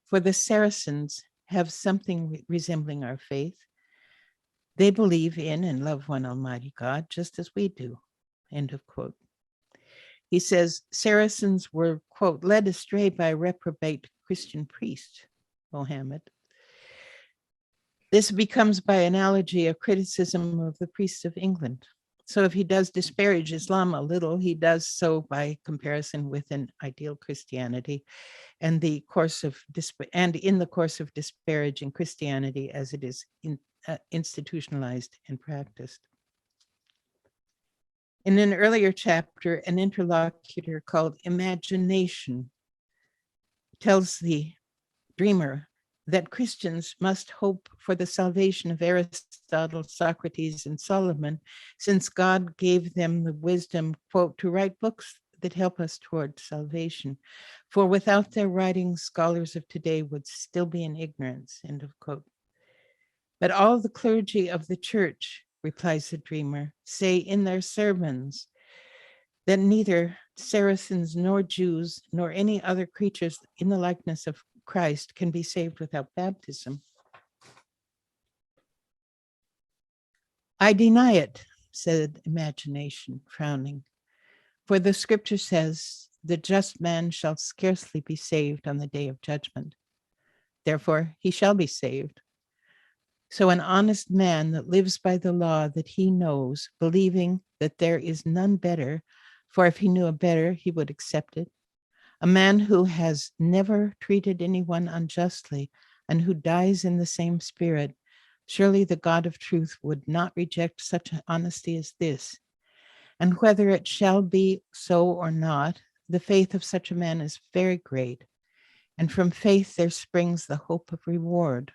For the Saracens have something resembling our faith. They believe in and love one Almighty God, just as we do, end of quote. He says, Saracens were, quote, led astray by a reprobate Christian priest, Mohammed. This becomes by analogy a criticism of the priests of England. So if he does disparage Islam a little, he does so by comparison with an ideal Christianity and in the course of disparaging Christianity as it is institutionalized and practiced. In an earlier chapter, an interlocutor called Imagination tells the dreamer that Christians must hope for the salvation of Aristotle, Socrates, and Solomon, since God gave them the wisdom, quote, to write books that help us toward salvation. For without their writings, scholars of today would still be in ignorance, end of quote. But all the clergy of the church, replies the dreamer, say in their sermons that neither Saracens nor Jews nor any other creatures in the likeness of Christ can be saved without baptism. I deny it, said Imagination, frowning. For the scripture says, the just man shall scarcely be saved on the day of judgment. Therefore, he shall be saved. So an honest man that lives by the law that he knows, believing that there is none better, for if he knew a better, he would accept it. A man who has never treated anyone unjustly and who dies in the same spirit, surely the God of truth would not reject such honesty as this. And whether it shall be so or not, the faith of such a man is very great. And from faith there springs the hope of reward.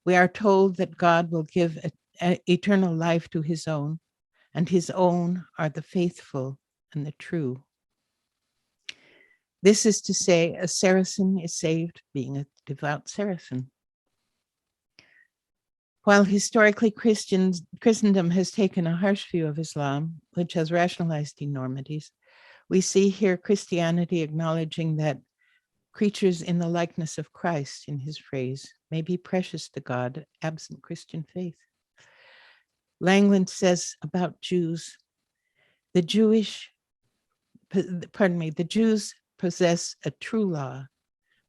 We are told that God will give eternal life to his own, and his own are the faithful and the true. This is to say, a Saracen is saved being a devout Saracen. While historically Christendom has taken a harsh view of Islam, which has rationalized enormities, we see here Christianity acknowledging that creatures in the likeness of Christ, in his phrase, may be precious to God, absent Christian faith. Langland says about Jews, the Jews possess a true law,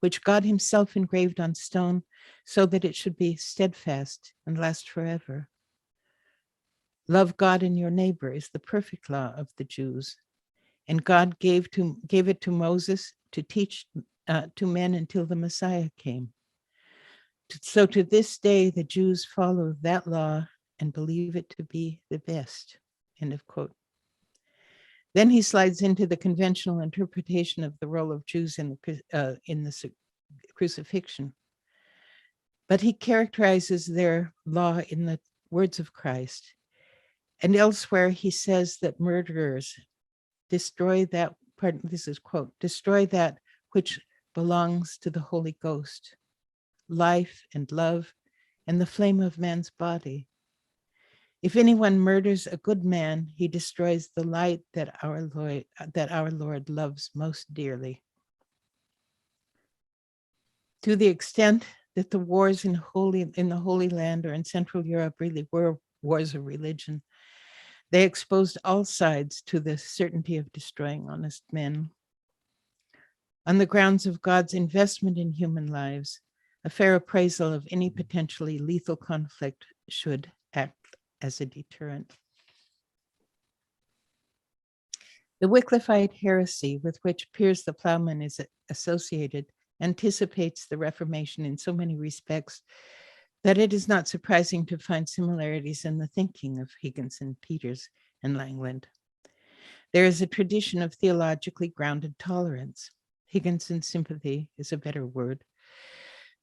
which God himself engraved on stone so that it should be steadfast and last forever. Love God and your neighbor is the perfect law of the Jews. And God gave it to Moses to teach to men until the Messiah came. So to this day, the Jews follow that law and believe it to be the best, end of quote. Then he slides into the conventional interpretation of the role of Jews in the crucifixion. But he characterizes their law in the words of Christ. And elsewhere he says that murderers destroy that, this is quote, destroy that which belongs to the Holy Ghost, life and love and the flame of man's body. If anyone murders a good man, he destroys the light that our Lord loves most dearly. To the extent that the wars in the Holy Land or in Central Europe really were wars of religion, they exposed all sides to the certainty of destroying honest men. On the grounds of God's investment in human lives, a fair appraisal of any potentially lethal conflict should act as a deterrent. The Wycliffite heresy with which Piers the Plowman is associated anticipates the Reformation in so many respects that it is not surprising to find similarities in the thinking of Higginson, Peters, and Langland. There is a tradition of theologically grounded tolerance. Higginson's sympathy is a better word.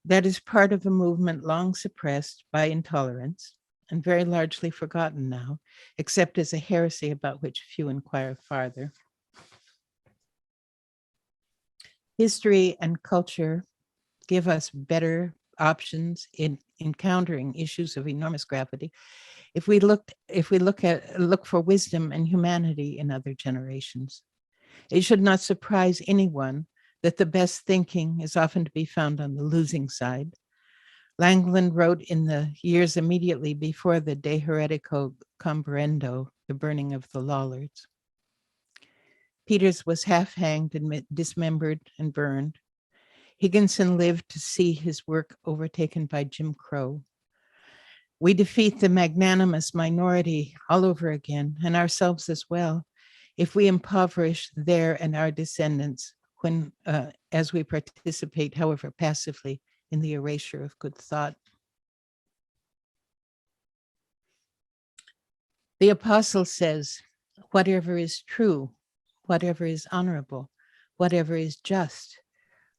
That is part of a movement long suppressed by intolerance and very largely forgotten now, except as a heresy about which few inquire farther. History and culture give us better options in encountering issues of enormous gravity if we look for wisdom and humanity in other generations. It should not surprise anyone that the best thinking is often to be found on the losing side. Langland wrote in the years immediately before the De Heretico Combrendo, the burning of the Lollards. Peters was half hanged and dismembered and burned. Higginson lived to see his work overtaken by Jim Crow. We defeat the magnanimous minority all over again, and ourselves as well, if we impoverish their and our descendants as we participate, however passively, in the erasure of good thought. The apostle says, whatever is true, whatever is honorable, whatever is just,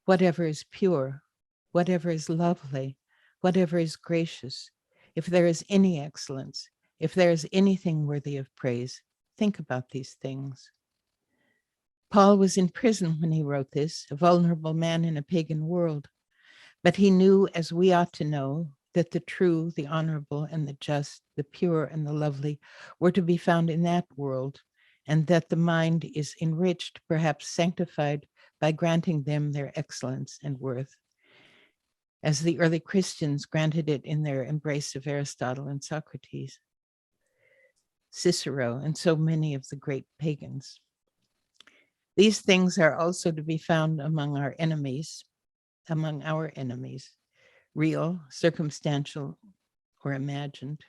whatever is pure, whatever is lovely, whatever is gracious, if there is any excellence, if there is anything worthy of praise, think about these things. Paul was in prison when he wrote this, a vulnerable man in a pagan world, but he knew, as we ought to know, that the true, the honorable, and the just, the pure, and the lovely were to be found in that world, and that the mind is enriched, perhaps sanctified, by granting them their excellence and worth, as the early Christians granted it in their embrace of Aristotle and Socrates, Cicero, and so many of the great pagans. These things are also to be found among our enemies, real, circumstantial, or imagined.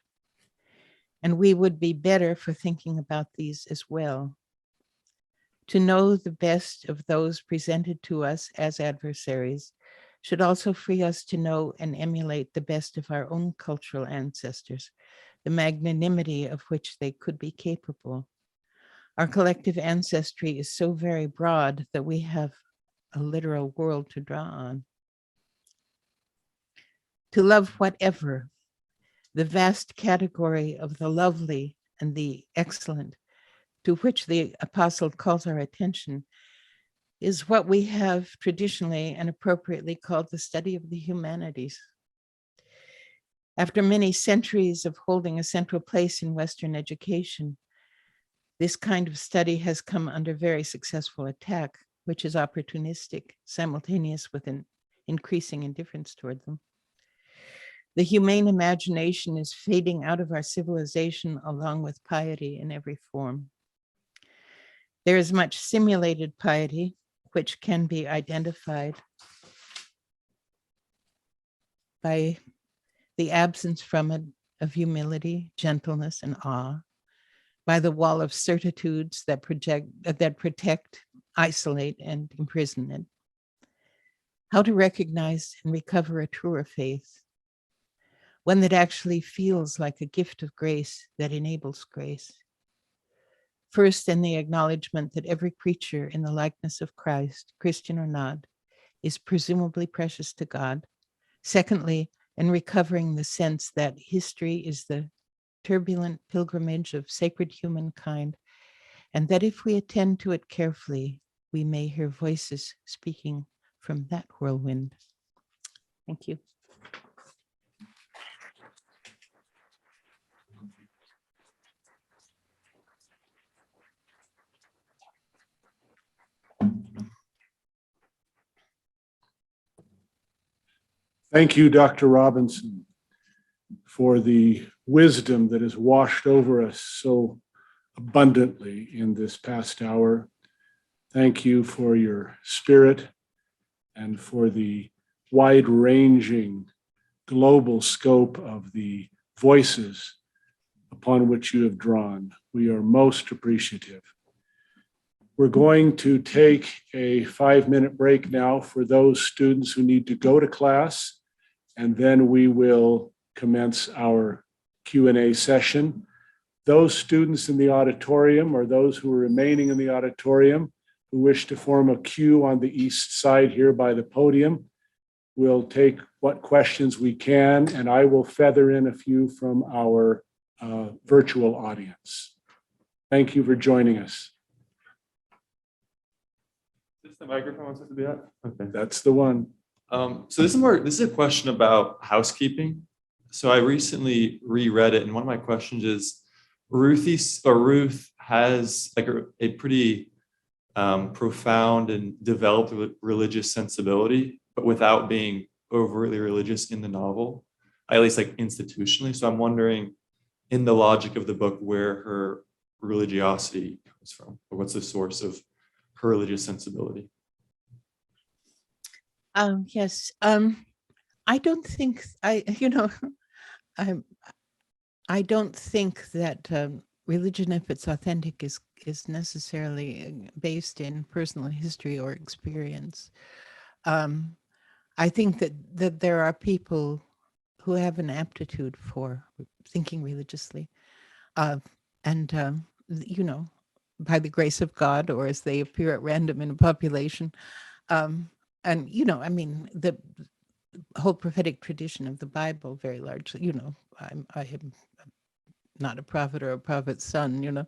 And we would be better for thinking about these as well. To know the best of those presented to us as adversaries should also free us to know and emulate the best of our own cultural ancestors, the magnanimity of which they could be capable. Our collective ancestry is so very broad that we have a literal world to draw on. To love whatever, the vast category of the lovely and the excellent, to which the apostle calls our attention, is what we have traditionally and appropriately called the study of the humanities. After many centuries of holding a central place in Western education, this kind of study has come under very successful attack, which is opportunistic, simultaneous with an increasing indifference toward them. The humane imagination is fading out of our civilization along with piety in every form. There is much simulated piety, which can be identified by the absence from it of humility, gentleness, and awe, by the wall of certitudes that protect, isolate, and imprison it. How to recognize and recover a truer faith, one that actually feels like a gift of grace that enables grace. First, in the acknowledgement that every creature in the likeness of Christ, Christian or not, is presumably precious to God. Secondly, in recovering the sense that history is the turbulent pilgrimage of sacred humankind, and that if we attend to it carefully, we may hear voices speaking from that whirlwind. Thank you. Thank you, Dr. Robinson, for the wisdom that has washed over us so abundantly in this past hour. Thank you for your spirit and for the wide-ranging global scope of the voices upon which you have drawn. We are most appreciative. We're going to take a 5-minute break now for those students who need to go to class, and then we will commence our Q&A session. Those students in the auditorium or those who are remaining in the auditorium who wish to form a queue on the east side here by the podium, we'll take what questions we can, and I will feather in a few from our virtual audience. Thank you for joining us. Is this the microphone I'm supposed to be at? Okay. That's the one. So this is a question about housekeeping. So I recently reread it, and one of my questions is, Ruth has like a pretty profound and developed religious sensibility, but without being overtly religious in the novel, at least like institutionally. So I'm wondering, in the logic of the book, where her religiosity comes from, or what's the source of her religious sensibility? Yes. I don't think I don't think that religion, if it's authentic, is necessarily based in personal history or experience. I think that there are people who have an aptitude for thinking religiously, and by the grace of God, or as they appear at random in a population. And, I mean, the whole prophetic tradition of the Bible, very largely, I am not a prophet or a prophet's son,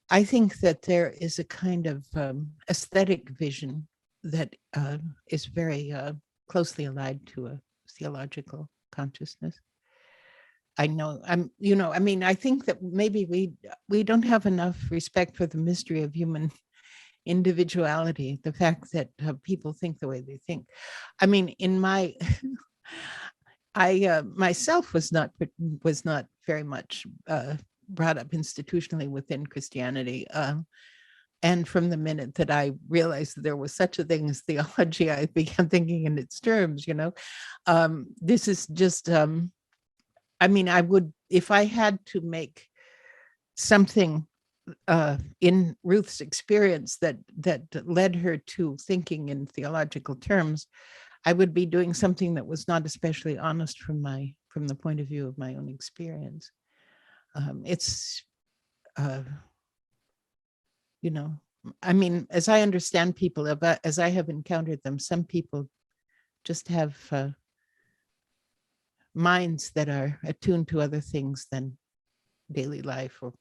I think that there is a kind of aesthetic vision that is very closely allied to a theological consciousness. I know, I think that maybe we don't have enough respect for the mystery of human individuality, the fact that people think the way they think. I mean, in my, I myself was not very much brought up institutionally within Christianity. And from the minute that I realized that there was such a thing as theology, I began thinking in its terms, this is just, I mean, I would, if I had to make something in Ruth's experience that led her to thinking in theological terms, I would be doing something that was not especially honest from the point of view of my own experience. It's I mean, as I understand people, as I have encountered them, some people just have minds that are attuned to other things than daily life, or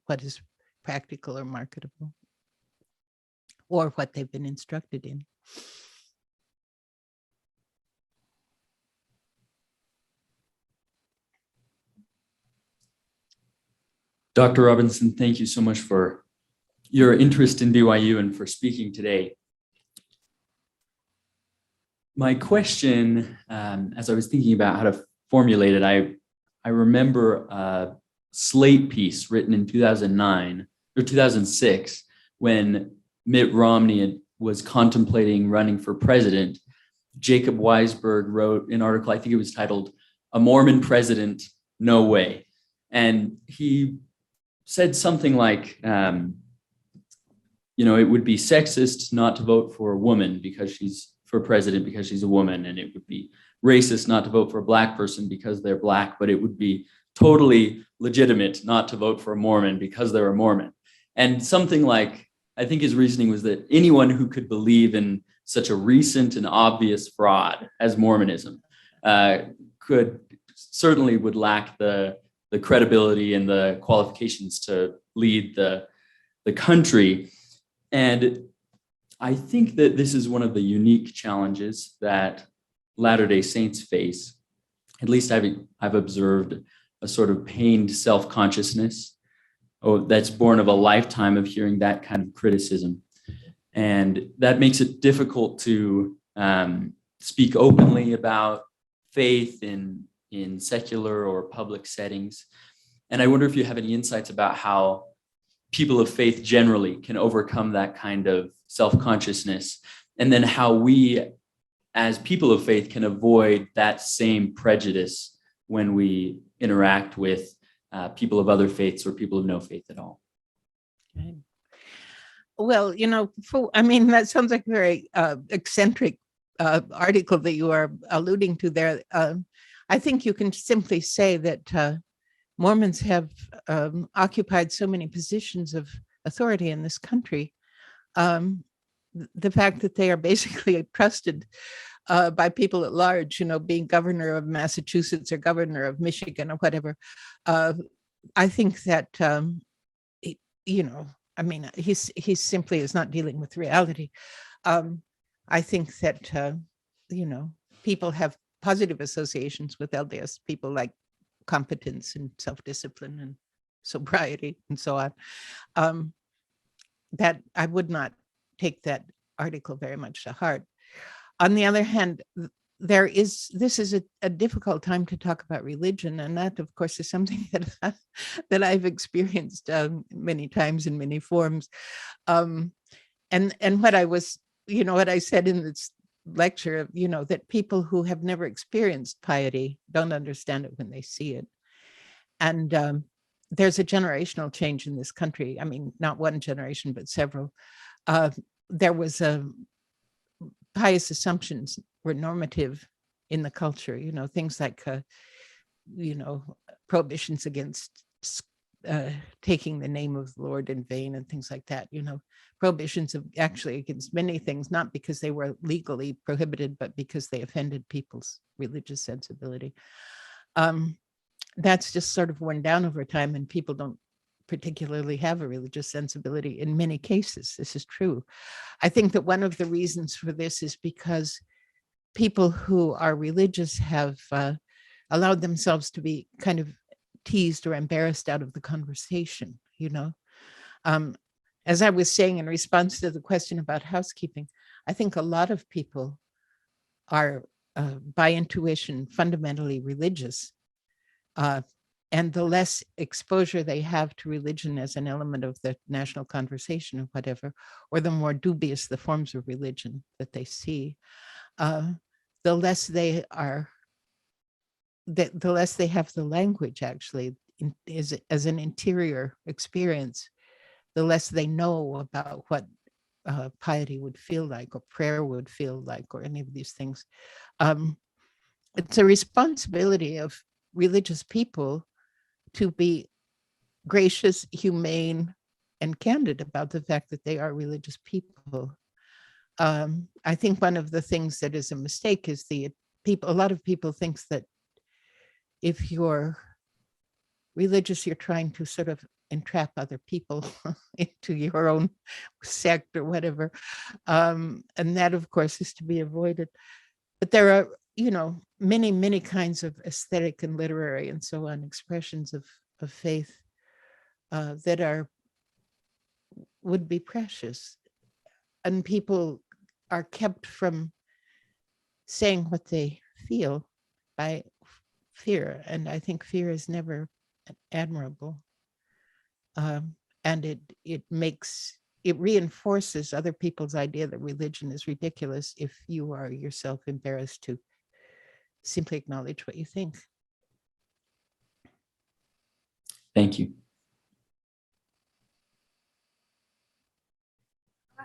what is practical or marketable, or what they've been instructed in. Dr. Robinson, thank you so much for your interest in BYU and for speaking today. My question, as I was thinking about how to formulate it, I remember a Slate piece written in 2009 or 2006 when Mitt Romney was contemplating running for president. Jacob Weisberg wrote an article, I think it was titled, "A Mormon President, No Way." And he said something like, it would be sexist not to vote for a woman for president because she's a woman, and it would be racist not to vote for a Black person because they're Black, but it would be totally legitimate not to vote for a Mormon because they're a Mormon. And something like, I think his reasoning was that anyone who could believe in such a recent and obvious fraud as Mormonism would lack the credibility and the qualifications to lead the country. And I think that this is one of the unique challenges that Latter-day Saints face. At least I've observed a sort of pained self-consciousness that's born of a lifetime of hearing that kind of criticism. And that makes it difficult to speak openly about faith in secular or public settings. And I wonder if you have any insights about how people of faith generally can overcome that kind of self-consciousness, and then how we as people of faith can avoid that same prejudice when we interact with people of other faiths or people of no faith at all. Well, that sounds like a very eccentric article that you are alluding to there, I think you can simply say that Mormons have occupied so many positions of authority in this country. The fact that they are basically trusted by people at large, being governor of Massachusetts or governor of Michigan or whatever. I think that, he simply is not dealing with reality. I think that, people have positive associations with LDS, people like competence and self-discipline and sobriety and so on. That I would not take that article very much to heart. On the other hand, this is a difficult time to talk about religion, and that, of course, is something that I've experienced many times in many forms. And what I was, what I said in this lecture, that people who have never experienced piety don't understand it when they see it. And there's a generational change in this country. I mean, not one generation, but several. There was pious assumptions were normative in the culture, things like, prohibitions against taking the name of the Lord in vain and things like that, prohibitions of actually against many things, not because they were legally prohibited, but because they offended people's religious sensibility. That's just sort of worn down over time, and people don't particularly have a religious sensibility in many cases. This is true. I think that one of the reasons for this is because people who are religious have allowed themselves to be kind of teased or embarrassed out of the conversation, As I was saying in response to the question about housekeeping, I think a lot of people are by intuition fundamentally religious. And the less exposure they have to religion as an element of the national conversation or whatever, or the more dubious the forms of religion that they see, the less they are, the less they have the language actually as an interior experience, the less they know about what piety would feel like, or prayer would feel like, or any of these things. It's a responsibility of religious people to be gracious, humane, and candid about the fact that they are religious people. I think one of the things that is a mistake is a lot of people think that if you're religious, you're trying to sort of entrap other people into your own sect or whatever. And that, of course, is to be avoided. But there are, many, many kinds of aesthetic and literary and so on expressions of faith that would be precious. And people are kept from saying what they feel by fear. And I think fear is never admirable. And it reinforces other people's idea that religion is ridiculous if you are yourself embarrassed to simply acknowledge what you think. Thank you.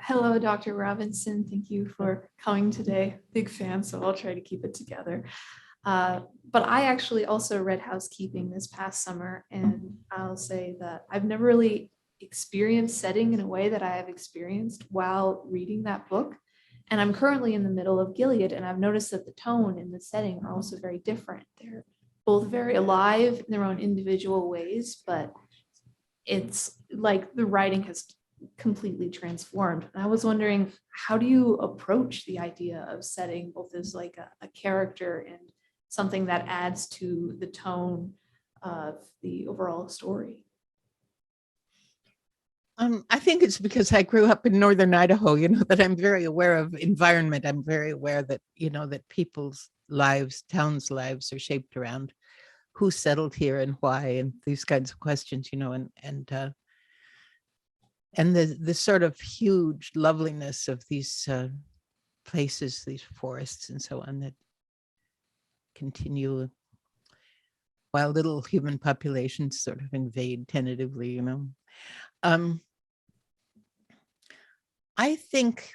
Hello, Dr. Robinson. Thank you for coming today. Big fan, so I'll try to keep it together. But I actually also read Housekeeping this past summer, and I'll say that I've never really experienced setting in a way that I have experienced while reading that book. And I'm currently in the middle of Gilead, and I've noticed that the tone and the setting are also very different. They're both very alive in their own individual ways, but it's like the writing has completely transformed. And I was wondering, how do you approach the idea of setting both as like a character and something that adds to the tone of the overall story? I think it's because I grew up in Northern Idaho, that I'm very aware of environment. I'm very aware that, that people's lives, towns' lives are shaped around who settled here and why, and these kinds of questions, and the sort of huge loveliness of these places, these forests and so on that continue while little human populations sort of invade tentatively, I think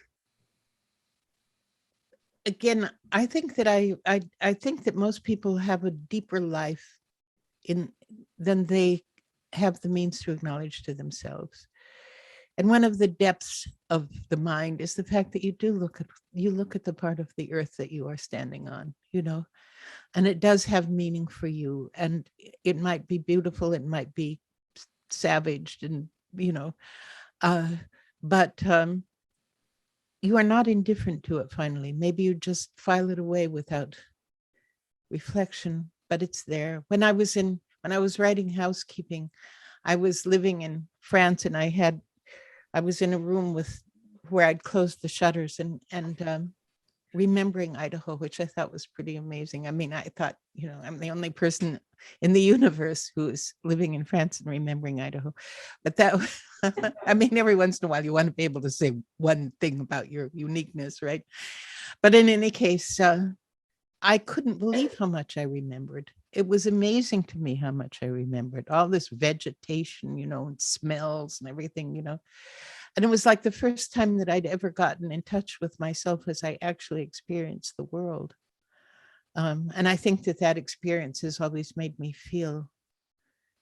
again, I think that I think that most people have a deeper life than they have the means to acknowledge to themselves. And one of the depths of the mind is the fact that you look at the part of the earth that you are standing on, and it does have meaning for you. And it might be beautiful, it might be savaged, and uh, but you are not indifferent to it. Finally, maybe you just file it away without reflection, but it's there. When I was writing housekeeping, I was living in France, and I was in a room where I'd closed the shutters and remembering Idaho, which I thought was pretty amazing. I mean, I thought, I'm the only person in the universe who is living in France and remembering Idaho. But that, I mean, every once in a while you want to be able to say one thing about your uniqueness, right? But in any case, I couldn't believe how much I remembered. It was amazing to me how much I remembered. All this vegetation, and smells and everything, And it was like the first time that I'd ever gotten in touch with myself as I actually experienced the world. And I think that experience has always made me feel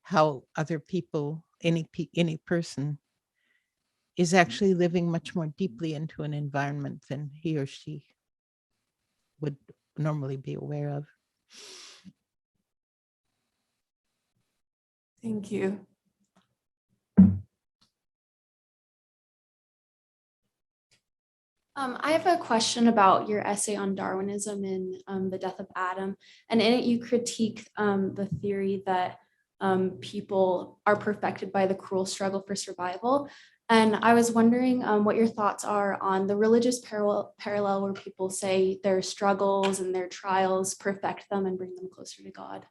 how other people, any person, is actually living much more deeply into an environment than he or she would normally be aware of. Thank you. I have a question about your essay on Darwinism and the death of Adam. And in it, you critique the theory that people are perfected by the cruel struggle for survival. And I was wondering what your thoughts are on the religious parallel where people say their struggles and their trials perfect them and bring them closer to God.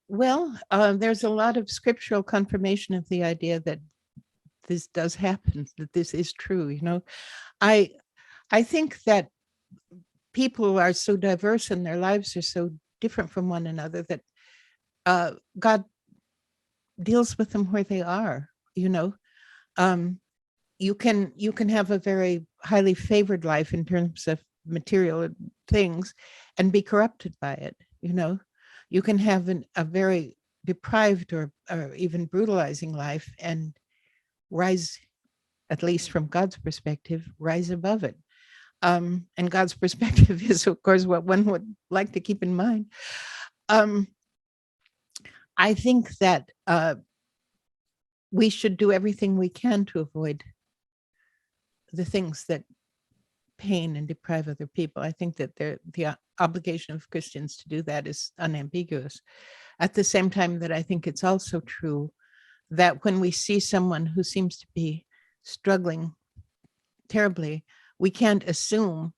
Well, there's a lot of scriptural confirmation of the idea that this does happen, that this is true. I think that people are so diverse and their lives are so different from one another that God deals with them where they are. You can have a very highly favored life in terms of material things and be corrupted by it. You can have a very deprived or even brutalizing life and rise, at least from God's perspective, rise above it. And God's perspective is, of course, what one would like to keep in mind. I think that we should do everything we can to avoid the things that pain and deprive other people. I think that the obligation of Christians to do that is unambiguous. At the same time that I think it's also true that when we see someone who seems to be struggling terribly, we can't assume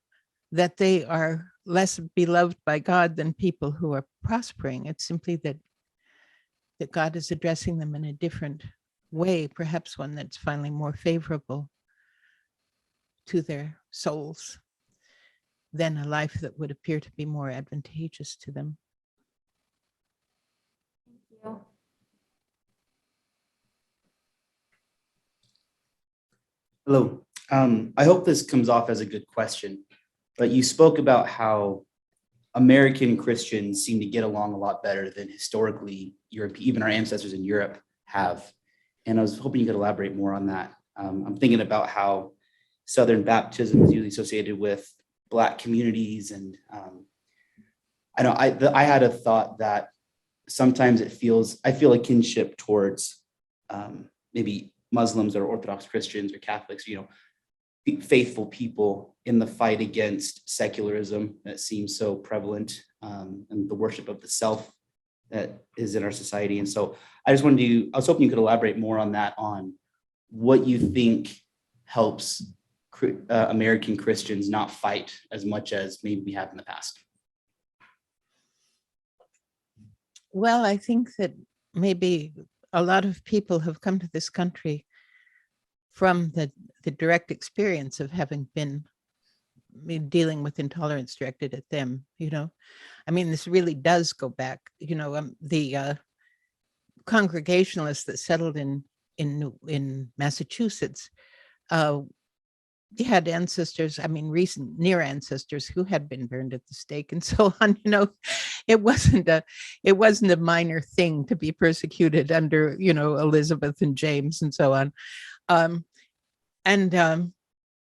that they are less beloved by God than people who are prospering. It's simply that God is addressing them in a different way, perhaps one that's finally more favorable to their souls than a life that would appear to be more advantageous to them. Thank you. Hello. I hope this comes off as a good question, but you spoke about how American Christians seem to get along a lot better than historically Europe, even our ancestors in Europe have. And I was hoping you could elaborate more on that. I'm thinking about how Southern baptism is usually associated with Black communities. And I had a thought that sometimes I feel a kinship towards maybe Muslims or Orthodox Christians or Catholics, faithful people in the fight against secularism that seems so prevalent, and the worship of the self that is in our society. And so I was hoping you could elaborate more on that, on what you think helps American Christians not fight as much as maybe we have in the past. Well, I think that maybe a lot of people have come to this country from the direct experience of having been dealing with intolerance directed at them. I mean, this really does go back. The Congregationalists that settled in Massachusetts had ancestors, I mean, recent near ancestors who had been burned at the stake and so on. You know, it wasn't a minor thing to be persecuted under, you know, Elizabeth and James and so on.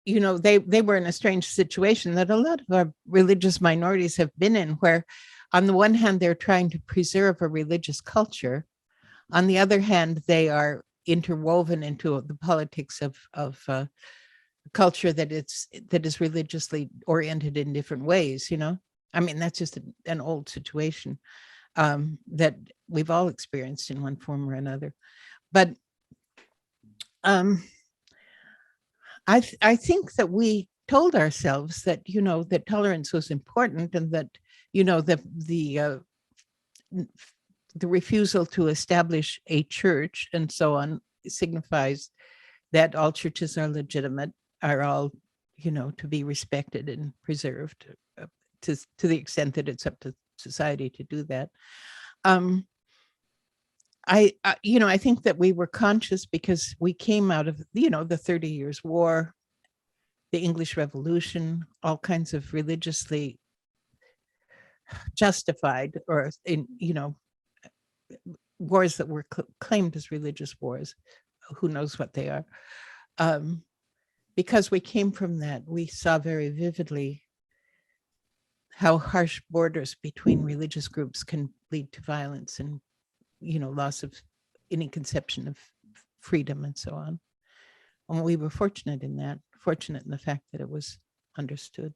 You know, they were in a strange situation that a lot of our religious minorities have been in, where on the one hand, they're trying to preserve a religious culture. On the other hand, they are interwoven into the politics of culture that is religiously oriented in different ways, you know. I mean, that's just an old situation that we've all experienced in one form or another. But I think that we told ourselves that, you know, that tolerance was important, and that, you know, the refusal to establish a church and so on signifies that all churches are legitimate, are all, you know, to be respected and preserved to the extent that it's up to society to do that. You know, I think that we were conscious because we came out of, you know, the 30 Years' War, the English Revolution, all kinds of religiously justified, or in, you know, wars that were claimed as religious wars. Who knows what they are? Because we came from that, we saw very vividly how harsh borders between religious groups can lead to violence and, you know, loss of any conception of freedom and so on. And we were fortunate in the fact that it was understood.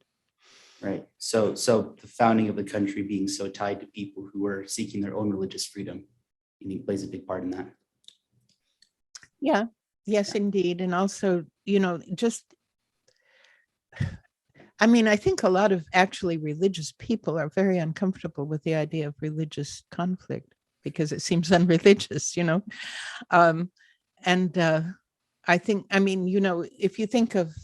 Right. So the founding of the country being so tied to people who were seeking their own religious freedom, I think, plays a big part in that. Yeah. Yes, indeed. And also, you know, just, I mean, I think a lot of actually religious people are very uncomfortable with the idea of religious conflict because it seems unreligious, you know. I think, I mean, you know, if you think of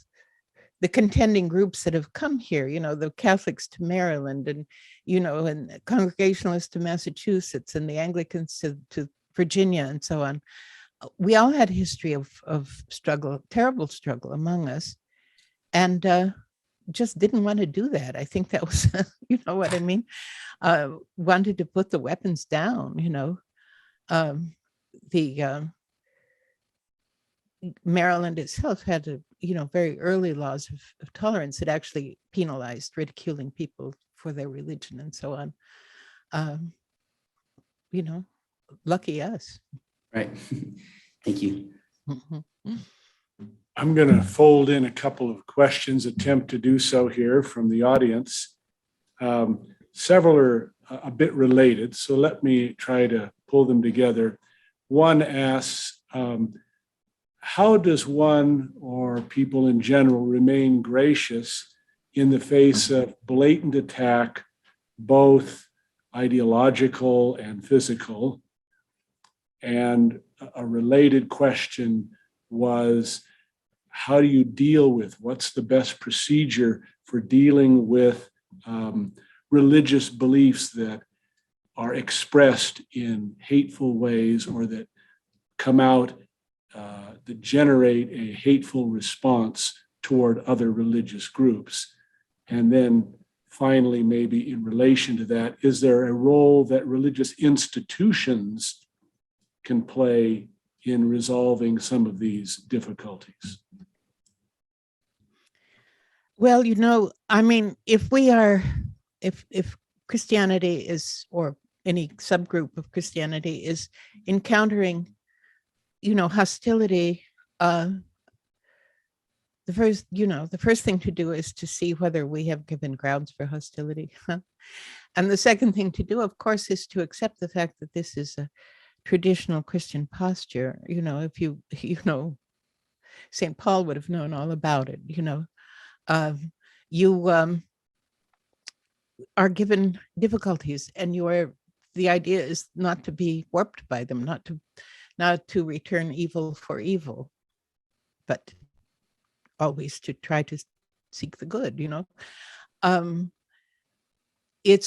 the contending groups that have come here, you know, the Catholics to Maryland, and, you know, and Congregationalists to Massachusetts, and the Anglicans to Virginia and so on, we all had a history of struggle, terrible struggle among us, and just didn't want to do that. I think that was, you know what I mean? Wanted to put the weapons down, you know. Maryland itself had you know, very early laws of tolerance that actually penalized ridiculing people for their religion and so on. You know, lucky us. Right. Thank you. Mm-hmm. I'm going to fold in a couple of questions, attempt to do so here from the audience. Several are a bit related, so let me try to pull them together. One asks, how does one or people in general remain gracious in the face of blatant attack, both ideological and physical? And a related question was, how do you deal with, what's the best procedure for dealing with religious beliefs that are expressed in hateful ways, or that come out that generate a hateful response toward other religious groups? And then finally, maybe in relation to that, is there a role that religious institutions can play in resolving some of these difficulties? Well, you know, I mean, if Christianity is, or any subgroup of Christianity is encountering, you know, hostility, the first thing to do is to see whether we have given grounds for hostility. And the second thing to do, of course, is to accept the fact that this is a traditional Christian posture. You know, if you St. Paul would have known all about it, you know. You are given difficulties, and the idea is not to be warped by them, not to return evil for evil, but always to try to seek the good, you know. You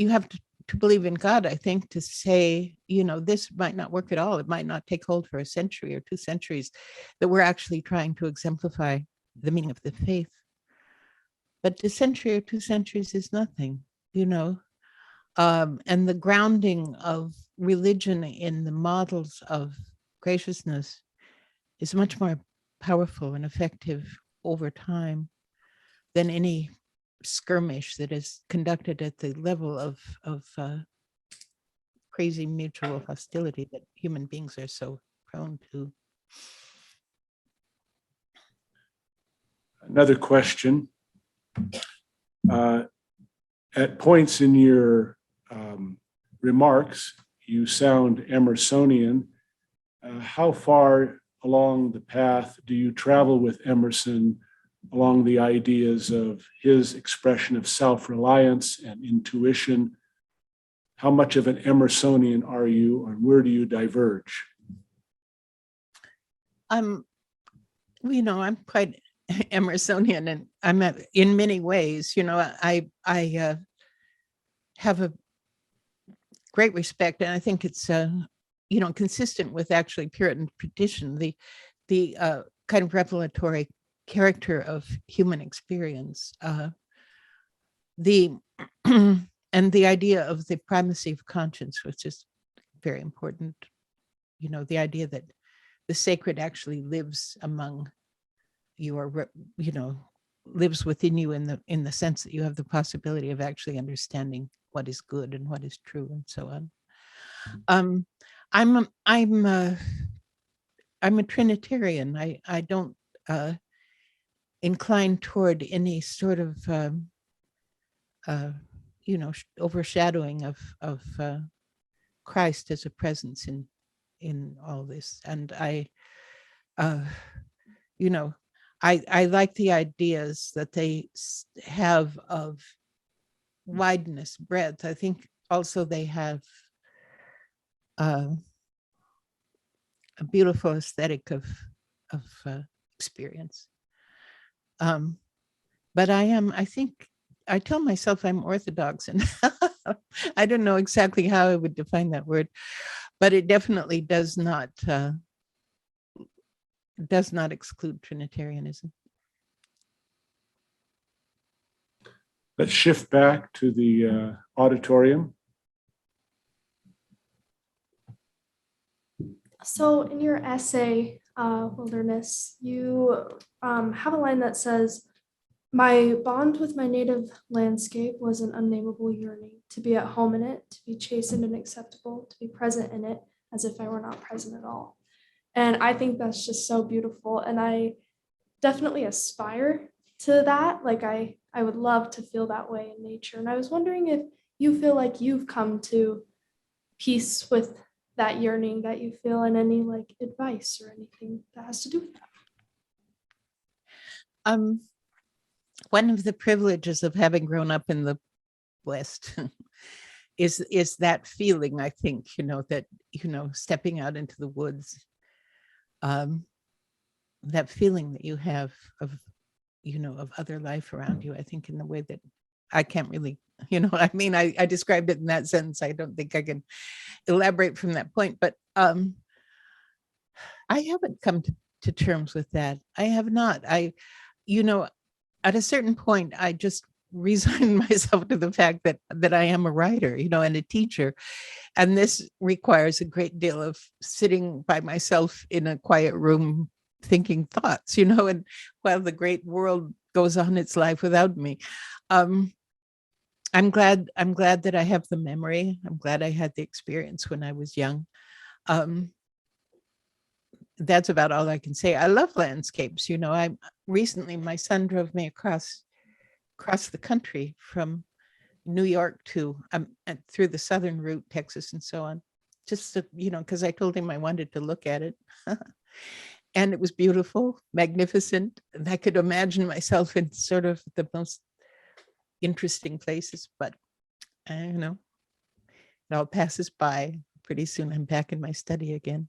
have to to believe in God, I think, to say, this might not work at all. It might not take hold for a century or 2 centuries, that we're actually trying to exemplify the meaning of the faith. But a century or 2 centuries is nothing, and the grounding of religion in the models of graciousness is much more powerful and effective over time than any skirmish that is conducted at the level of crazy mutual hostility that human beings are so prone to. Another question. At points in your remarks, you sound Emersonian. How far along the path do you travel with Emerson along the ideas of his expression of self-reliance and intuition? How much of an Emersonian are you, and where do you diverge? I'm quite Emersonian, and I'm in many ways, I have a great respect, and I think it's consistent with actually Puritan tradition, the kind of revelatory character of human experience, and the idea of the primacy of conscience, which is very important. The idea that the sacred actually lives among you, or lives within you in the sense that you have the possibility of actually understanding what is good and what is true, and so on. I'm a Trinitarian. I don't incline toward any sort of overshadowing of Christ as a presence in all this. And I like the ideas that they have of wideness, breadth. I think also they have a beautiful aesthetic of experience. But I think I tell myself I'm Orthodox, and I don't know exactly how I would define that word, but it definitely does not exclude Trinitarianism. Let's shift back to the auditorium. So in your essay, Wilderness, you have a line that says, "My bond with my native landscape was an unnameable yearning, to be at home in it, to be chastened and acceptable, to be present in it, as if I were not present at all." And I think that's just so beautiful. And I definitely aspire to that. Like I would love to feel that way in nature. And I was wondering if you feel like you've come to peace with that yearning that you feel, and any like advice or anything that has to do with that. One of the privileges of having grown up in the West is that feeling, I think, that, stepping out into the woods, that feeling that you have of other life around you, I think, in the way that I can't really, I described it in that sentence. I don't think I can elaborate from that point, but I haven't come to terms with that. I have not. At a certain point, I just resigned myself to the fact that I am a writer, and a teacher. And this requires a great deal of sitting by myself in a quiet room, thinking thoughts, and while the great world goes on its life without me. I'm glad that I have the memory. I'm glad I had the experience when I was young. That's about all I can say. I love landscapes. Recently my son drove me across the country from New York to through the southern route, Texas, and so on. Just to, because I told him I wanted to look at it. And it was beautiful, magnificent. And I could imagine myself in sort of the most interesting places, but I don't know. It all passes by. Pretty soon I'm back in my study again.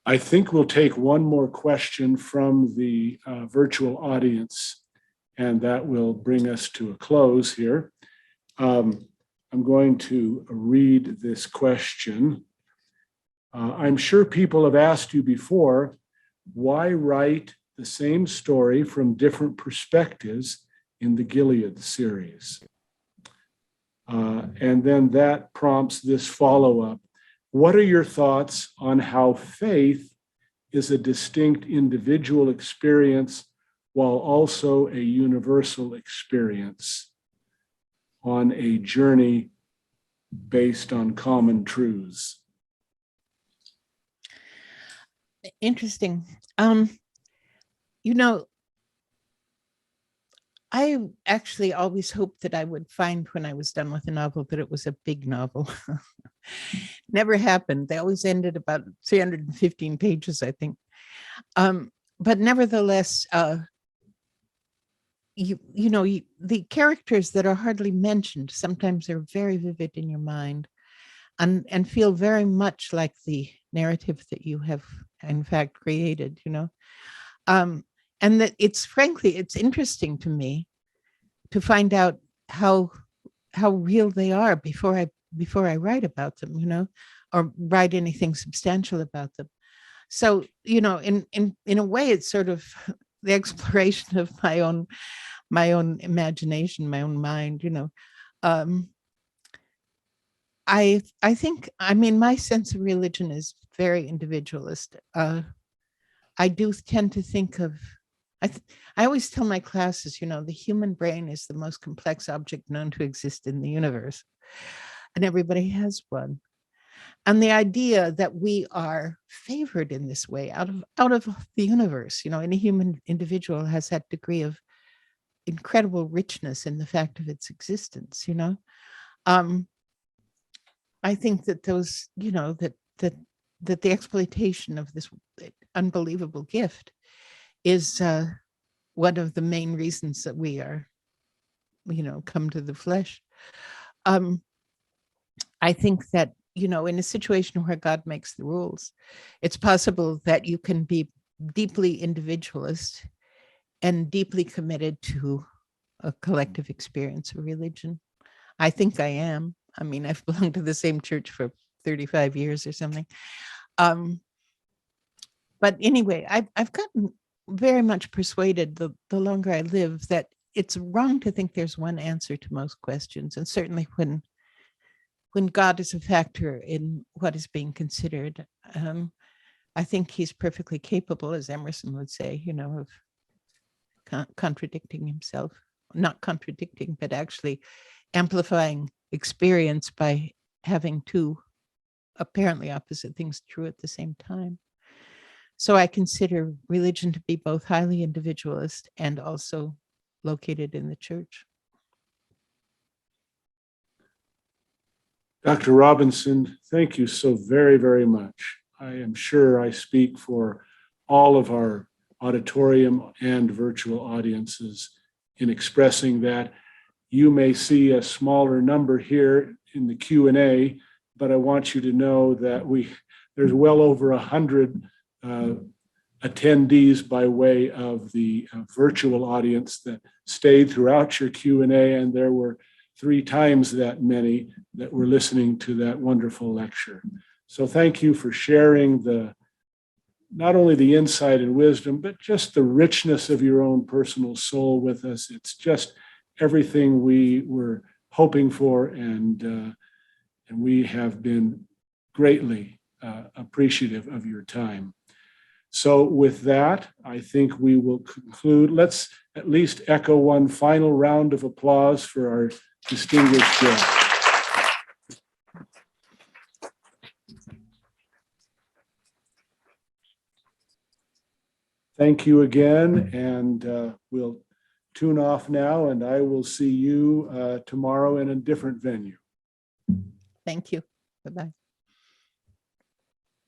I think we'll take one more question from the virtual audience. and that will bring us to a close here. I'm going to read this question. I'm sure people have asked you before, why write the same story from different perspectives in the Gilead series? And then that prompts this follow-up. What are your thoughts on how faith is a distinct individual experience while also a universal experience on a journey based on common truths? Interesting. You know, I actually always hoped that I would find when I was done with a novel that it was a big novel. Never happened. They always ended about 315 pages, I think. But nevertheless, the characters that are hardly mentioned sometimes are very vivid in your mind and feel very much like the narrative that you have in fact created, and that it's interesting to me to find out how real they are before I write about them, or write anything substantial about them. So, in a way, it's sort of the exploration of my own imagination, my own mind, I think, my sense of religion is very individualist. I do tend to think of, I always tell my classes, the human brain is the most complex object known to exist in the universe, and everybody has one. And the idea that we are favored in this way out of the universe, any human individual has that degree of incredible richness in the fact of its existence, I think that those, that the exploitation of this unbelievable gift is one of the main reasons that we are, come to the flesh. I think that, in a situation where God makes the rules, it's possible that you can be deeply individualist and deeply committed to a collective experience of religion. I think I am. I've belonged to the same church for 35 years or something. But anyway, I've gotten very much persuaded the longer I live that it's wrong to think there's one answer to most questions. And certainly when God is a factor in what is being considered, I think he's perfectly capable, as Emerson would say, of contradicting himself, not contradicting, but actually amplifying experience by having two apparently opposite things true at the same time. So I consider religion to be both highly individualist and also located in the church. Dr. Robinson, thank you so very, very much. I am sure I speak for all of our auditorium and virtual audiences in expressing that. You may see a smaller number here in the Q&A, but I want you to know that there's well over 100 attendees by way of the virtual audience that stayed throughout your Q&A, and there were 3 times that many that were listening to that wonderful lecture. So thank you for sharing not only the insight and wisdom, but just the richness of your own personal soul with us. It's just everything we were hoping for, and we have been greatly appreciative of your time. So with that, I think we will conclude. Let's at least echo one final round of applause for our distinguished guest. Thank you again, and we'll tune off now, and I will see you tomorrow in a different venue. Thank you. Bye-bye.